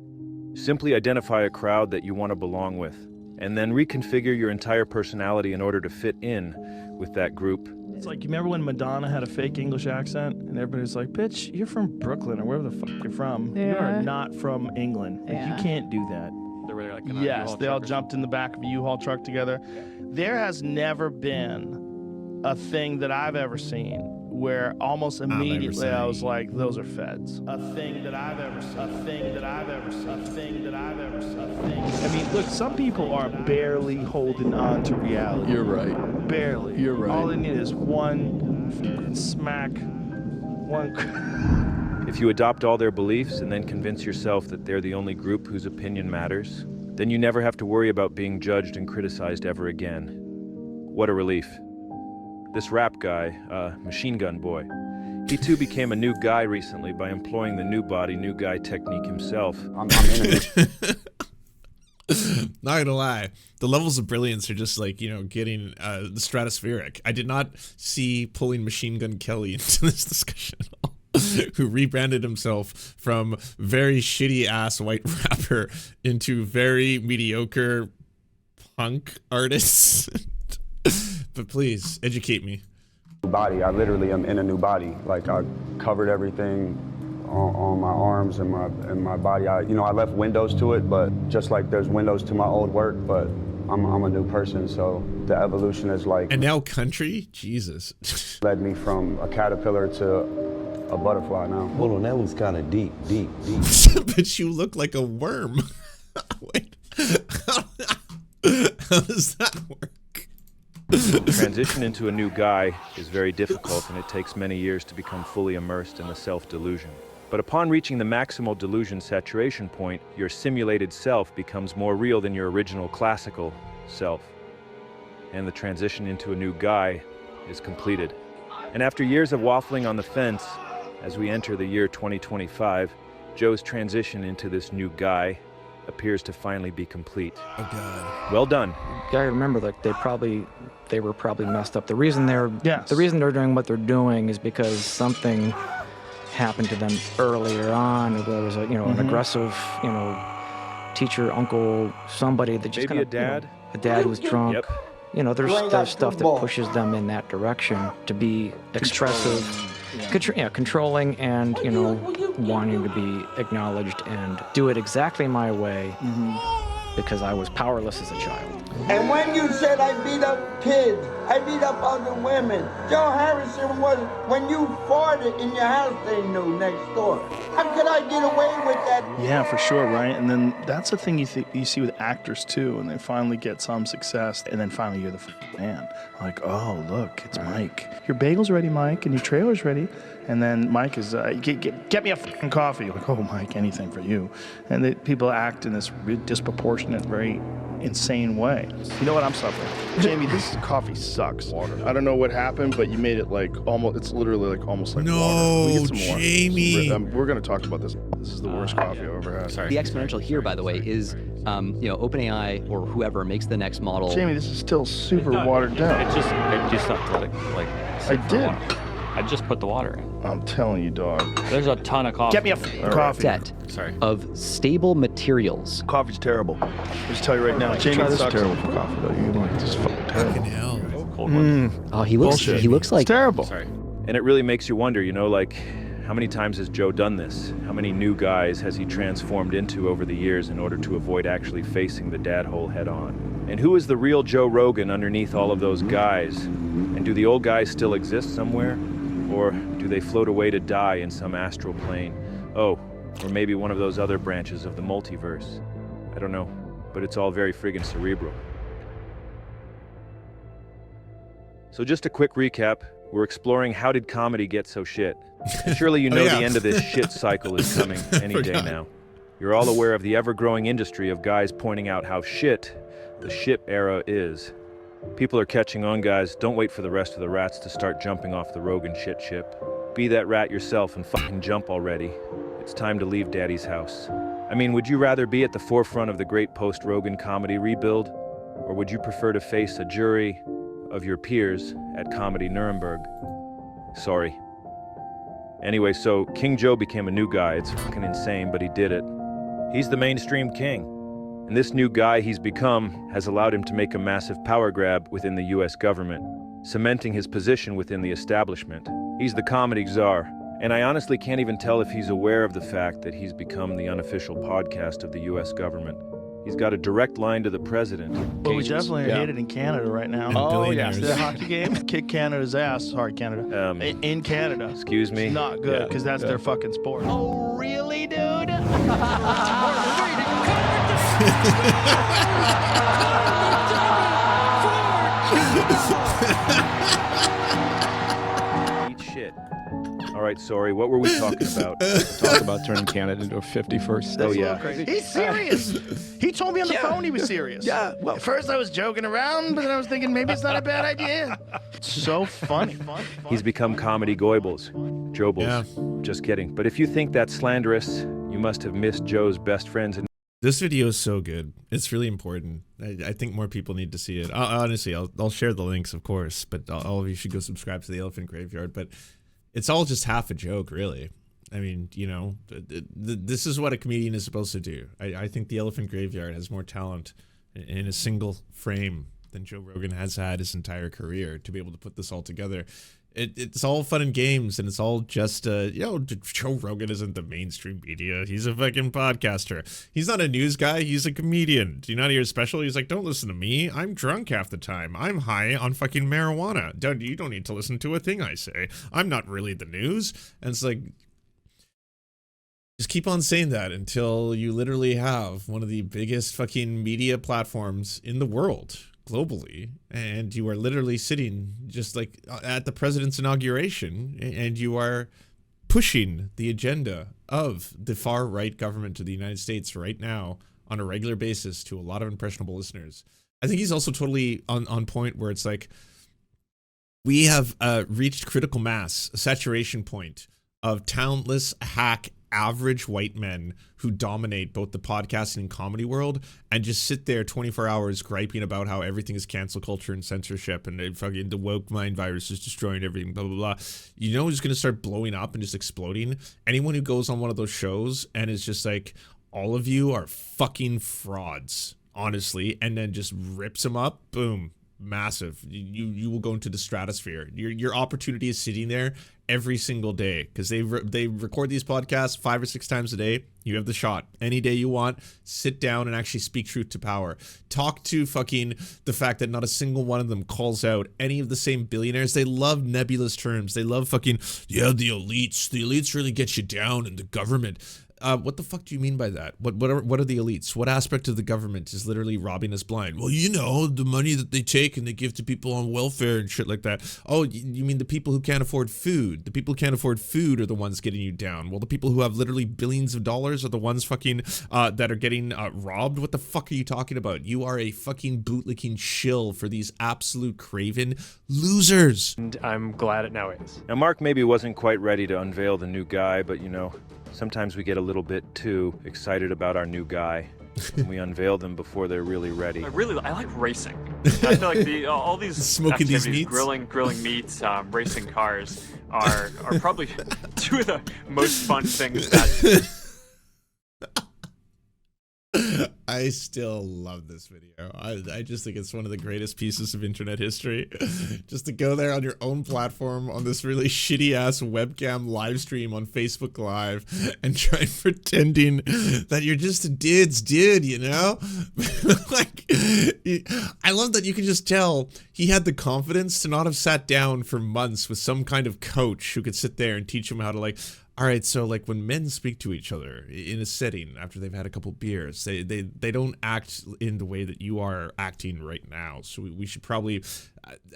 S7: Simply identify a crowd that you want to belong with, and then reconfigure your entire personality in order to fit in with that group.
S15: It's like, you remember when Madonna had a fake English accent and everybody's like, bitch, you're from Brooklyn or wherever the fuck you're from. You are not from England. Like, you can't do that.
S18: They were like
S15: Yes, they all jumped in the back of a U-Haul truck together. There has never been a thing that I've ever seen where almost immediately I was like, those are feds. A thing that I've ever seen. A thing that I've ever seen. A thing that I've ever seen. A thing. I mean, look, some people are barely holding on to reality.
S19: You're right.
S15: Barely.
S19: You're right.
S15: All they need is one fucking smack, one...
S7: If you adopt all their beliefs and then convince yourself that they're the only group whose opinion matters, then you never have to worry about being judged and criticized ever again. What a relief. This rap guy, Machine Gun Boy, he too became a new guy recently by employing the new body, new guy technique himself.
S2: I'm not gonna lie, the levels of brilliance are just like, getting the stratospheric. I did not see pulling Machine Gun Kelly into this discussion at all. Who rebranded himself from very shitty ass white rapper into very mediocre punk artist. But please educate me.
S21: Body, I literally am in a new body. Like, I covered everything on my arms and my body. I left windows to it, but just like there's windows to my old work, but I'm a new person, so the evolution is like...
S2: And now country? Jesus.
S21: led me from a caterpillar to a butterfly now.
S26: Hold on, that was kind of deep.
S2: But you look like a worm. Wait. How does that work?
S7: Transition into a new guy is very difficult, and it takes many years to become fully immersed in the self-delusion. But upon reaching the maximal delusion saturation point, your simulated self becomes more real than your original classical self. And the transition into a new guy is completed. And after years of waffling on the fence As we enter the year 2025, Joe's transition into this new guy appears to finally be complete.
S2: Oh God.
S7: Well done.
S10: You gotta remember, like they were probably messed up. The reason they're doing what they're doing is because something happened to them earlier on. There was an aggressive, teacher, uncle, somebody that just
S7: maybe a dad.
S10: A dad was drunk.
S7: Yep.
S10: There's stuff that pushes them in that direction to be expressive, controlling, and wanting to be acknowledged and do it exactly my way because I was powerless as a child.
S14: And when you said I beat up kids, I beat up other women. Joe Harrison was, when you farted in your house, they knew next door. How could I get away with that?
S15: Yeah, for sure, right? And then that's the thing you see with actors too, and they finally get some success, and then finally you're the man. Like, oh, look, it's Mike. Your bagel's ready, Mike, and your trailer's ready. And then Mike is, get me a fucking coffee. Like, oh, Mike, anything for you. And people act in this disproportionate, very insane way. You know what I'm suffering? Jamie, this coffee sucks. Water. I don't know what happened, but you made it like almost, it's literally like almost like water. Can we get some more?
S2: Jamie.
S15: We're going to talk about this. This is the worst coffee I've ever had.
S18: The exponential here, by the way, is, OpenAI or whoever makes the next model.
S15: Jamie, this is still super watered down.
S22: I just have to let it,
S15: I did.
S22: I just put the water in.
S15: I'm telling you, dog.
S22: There's a ton of coffee.
S15: Get me a coffee.
S18: Set of stable materials.
S15: Coffee's terrible. I'll just tell you right now, Jamie, this is terrible for coffee, though. You like this fucking terrible.
S2: Hell.
S22: Cold one.
S18: Oh, he looks like
S15: it's terrible.
S7: Sorry. And it really makes you wonder, how many times has Joe done this? How many new guys has he transformed into over the years in order to avoid actually facing the dad hole head on? And who is the real Joe Rogan underneath all of those guys? And do the old guys still exist somewhere? Or do they float away to die in some astral plane? Oh, or maybe one of those other branches of the multiverse. I don't know, but it's all very friggin' cerebral. So just a quick recap. We're exploring how did comedy get so shit? And surely you know the end of this shit cycle is coming any day now. You're all aware of the ever-growing industry of guys pointing out how shit the ship era is. People are catching on, guys. Don't wait for the rest of the rats to start jumping off the Rogan shit ship. Be that rat yourself and fucking jump already. It's time to leave Daddy's house. I mean, would you rather be at the forefront of the great post-Rogan comedy rebuild? Or would you prefer to face a jury of your peers at Comedy Nuremberg? Sorry. Anyway, so King Joe became a new guy. It's fucking insane, but he did it. He's the mainstream king. And this new guy he's become has allowed him to make a massive power grab within the US government, cementing his position within the establishment. He's the comedy czar, and I honestly can't even tell if he's aware of the fact that he's become the unofficial podcast of the US government. He's got a direct line to the president.
S15: Well, we definitely hate it in Canada right now.
S2: Oh, yes.
S15: The hockey game, kick Canada's ass. Sorry, Canada. In Canada.
S7: Excuse me?
S15: It's not good, because that's their fucking sport.
S18: Oh, really, dude?
S7: Eat shit. All right, sorry. What were we talking about?
S19: Talk about turning Canada into a 51st state.
S7: Oh, yeah.
S15: He's serious. He told me on the phone he was serious.
S19: Yeah, well,
S15: at first I was joking around, but then I was thinking maybe it's not a bad idea. So funny.
S7: He's become comedy goibles. Jobles.
S2: Yeah.
S7: Just kidding. But if you think that's slanderous, you must have missed Joe's best friends.
S2: This video is so good. It's really important. I think more people need to see it. Honestly, I'll share the links, of course, but all of you should go subscribe to the Elephant Graveyard. But it's all just half a joke, really. I mean, this is what a comedian is supposed to do. I think the Elephant Graveyard has more talent in a single frame than Joe Rogan has had his entire career to be able to put this all together. It's all fun and games, and it's all just, Joe Rogan isn't the mainstream media. He's a fucking podcaster. He's not a news guy. He's a comedian. Do you not hear his special? He's like, don't listen to me. I'm drunk half the time. I'm high on fucking marijuana. You don't need to listen to a thing I say. I'm not really the news. And it's like, just keep on saying that until you literally have one of the biggest fucking media platforms in the world globally, and you are literally sitting just like at the president's inauguration, and you are pushing the agenda of the far right government of the United States right now on a regular basis to a lot of impressionable listeners. I think he's also totally on point where it's like we have reached critical mass, a saturation point of talentless, hack, average white men who dominate both the podcasting and comedy world and just sit there 24 hours griping about how everything is cancel culture and censorship and fucking the woke mind virus is destroying everything, blah, blah, blah. You know who's going to start blowing up and just exploding? Anyone who goes on one of those shows and is just like, all of you are fucking frauds, honestly, and then just rips them up, boom. Massive. You will go into the stratosphere. Your opportunity is sitting there every single day because they record these podcasts 5 or 6 times a day. You have the shot any day you want. Sit down and actually speak truth to power. Talk to fucking the fact that not a single one of them calls out any of the same billionaires. They love nebulous terms. They love fucking, yeah, the elites. The elites really get you down in the government. What the fuck do you mean by that? What are the elites? What aspect of the government is literally robbing us blind? Well, you know, the money that they take and they give to people on welfare and shit like that. Oh, you mean the people who can't afford food? The people who can't afford food are the ones getting you down. Well, the people who have literally billions of dollars are the ones fucking that are getting robbed. What the fuck are you talking about? You are a fucking bootlicking shill for these absolute craven losers.
S1: And I'm glad it now is.
S7: Now, Mark maybe wasn't quite ready to unveil the new guy, but you know, sometimes we get a little bit too excited about our new guy, and we unveil them before they're really ready.
S1: I like racing. I feel like all these
S2: smoking
S1: activities,
S2: these meats,
S1: grilling meats, racing cars are probably two of the most fun things that.
S2: I still love this video. I just think it's one of the greatest pieces of internet history. Just to go there on your own platform on this really shitty ass webcam live stream on Facebook Live and try pretending that you're just a dude, you know? Like, I love that you can just tell he had the confidence to not have sat down for months with some kind of coach who could sit there and teach him how to, like, all right, so like when men speak to each other in a setting after they've had a couple beers, they don't act in the way that you are acting right now. So we should probably,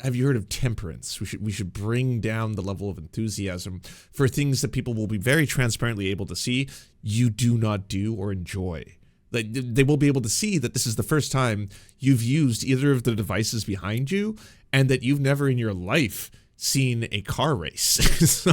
S2: have you heard of temperance? We should bring down the level of enthusiasm for things that people will be very transparently able to see you do not do or enjoy. Like, they will be able to see that this is the first time you've used either of the devices behind you and that you've never in your life seen a car race.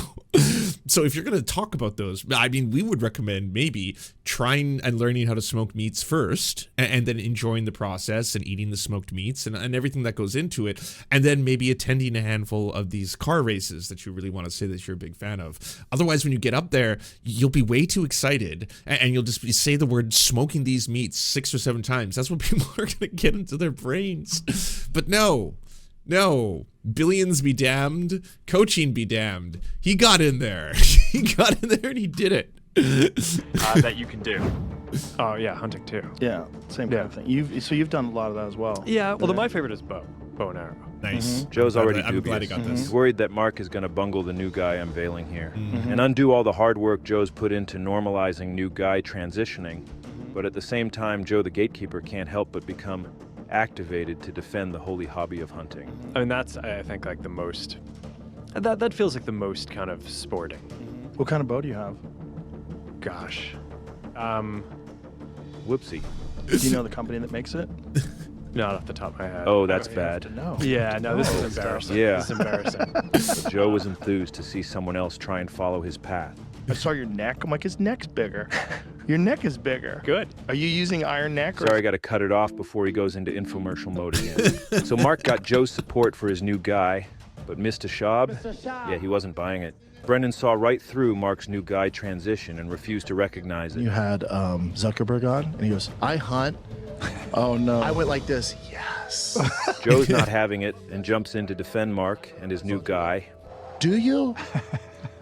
S2: So if you're going to talk about those, I mean, we would recommend maybe trying and learning how to smoke meats first and then enjoying the process and eating the smoked meats and everything that goes into it. And then maybe attending a handful of these car races that you really want to say that you're a big fan of. Otherwise, when you get up there, you'll be way too excited and you'll just say the word smoking these meats 6 or 7 times. That's what people are going to get into their brains. But no, billions be damned, coaching be damned. He got in there. He got in there and he did it.
S1: That you can do.
S15: Oh yeah, hunting too. Yeah, same kind of thing. You've done a lot of that as well.
S1: Yeah, well, my favorite is bow and arrow.
S2: Nice.
S7: Joe's already
S2: I'm glad he
S7: dubious.
S2: got this.
S7: He's worried that Mark is going to bungle the new guy unveiling here and undo all the hard work Joe's put into normalizing new guy transitioning. But at the same time, Joe the gatekeeper can't help but become activated to defend the holy hobby of hunting.
S1: I mean, that's, I think, like the most, that feels like the most kind of sporting.
S15: What kind of bow do you have?
S1: Gosh.
S7: Whoopsie.
S15: Do you know the company that makes it?
S1: Not off the top of my head.
S7: Oh, that's bad.
S1: Yeah, no, this is embarrassing.
S7: Yeah.
S1: This is embarrassing.
S7: Joe was enthused to see someone else try and follow his path.
S15: I saw your neck. I'm like, his neck's bigger. Your neck is bigger.
S1: Good.
S15: Are you using iron neck?
S7: Sorry, I got to cut it off before he goes into infomercial mode again. So Mark got Joe's support for his new guy, but Mr. Schaub, yeah, he wasn't buying it. Brendan saw right through Mark's new guy transition and refused to recognize it.
S16: You had Zuckerberg on, and he goes, I hunt.
S15: Oh, no.
S16: I went like this, yes.
S7: Joe's not having it and jumps in to defend Mark and his new guy.
S16: Do you?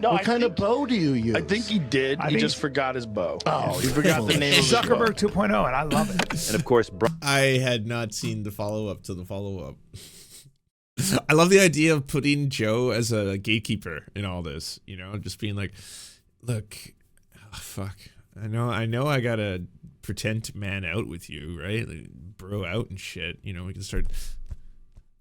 S15: No,
S16: what kind of bow do you use?
S15: I think he did. He just forgot his bow.
S16: Oh,
S15: he forgot the name of his bow.
S9: Zuckerberg 2.0, and I love it.
S7: And of course,
S2: I had not seen the follow-up to the follow-up. I love the idea of putting Joe as a gatekeeper in all this, you know, just being like, look, fuck, I know I gotta pretend to man out with you, right? Like, bro out and shit, you know, we can start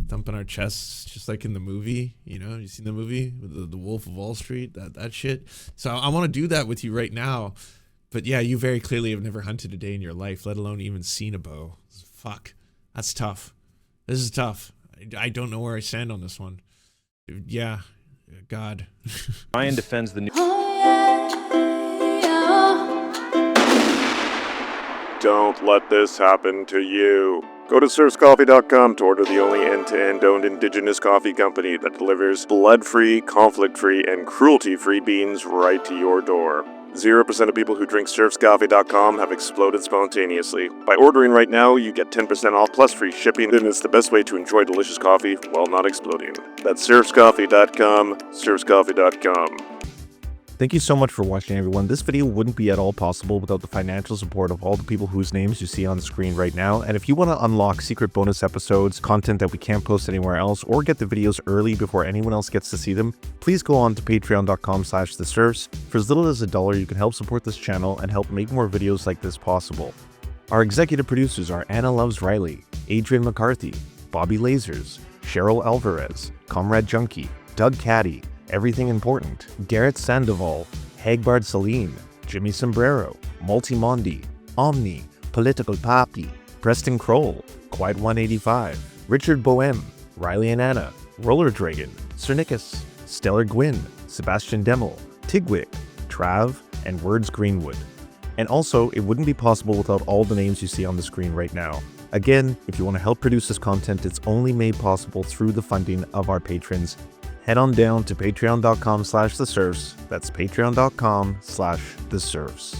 S2: thumping our chests just like in the movie, you know, you seen the movie with the Wolf of Wall Street, that shit. So I want to do that with you right now. But yeah, you very clearly have never hunted a day in your life, let alone even seen a bow. Fuck, that's tough. This is tough. I don't know where I stand on this one. Yeah, God.
S7: Ryan defends the new...
S17: Oh, yeah.
S4: Don't let this happen to you. Go to serfscoffee.com to order the only end-to-end owned indigenous coffee company that delivers blood-free, conflict-free, and cruelty-free beans right to your door. 0% of people who drink serfscoffee.com have exploded spontaneously. By ordering right now, you get 10% off plus free shipping, and it's the best way to enjoy delicious coffee while not exploding. That's serfscoffee.com, serfscoffee.com.
S5: Thank you so much for watching, everyone. This video wouldn't be at all possible without the financial support of all the people whose names you see on the screen right now. And if you want to unlock secret bonus episodes, content that we can't post anywhere else, or get the videos early before anyone else gets to see them, please go on to patreon.com/theserfs. For as little as $1, you can help support this channel and help make more videos like this possible. Our executive producers are Anna Loves Riley, Adrian McCarthy, Bobby Lasers, Cheryl Alvarez, Comrade Junkie, Doug Caddy, Everything Important, Garrett Sandoval, Hagbard Celine, Jimmy Sombrero, Multimondi, Omni, Political Papi, Preston Kroll, Quiet 185, Richard Boehm, Riley and Anna, Roller Dragon, Cernicus, Stellar Gwyn, Sebastian Demel, Tigwick, Trav, and Words Greenwood. And also, it wouldn't be possible without all the names you see on the screen right now. Again, if you want to help produce this content, it's only made possible through the funding of our patrons. Head on down to patreon.com/theserfs. That's patreon.com/theserfs.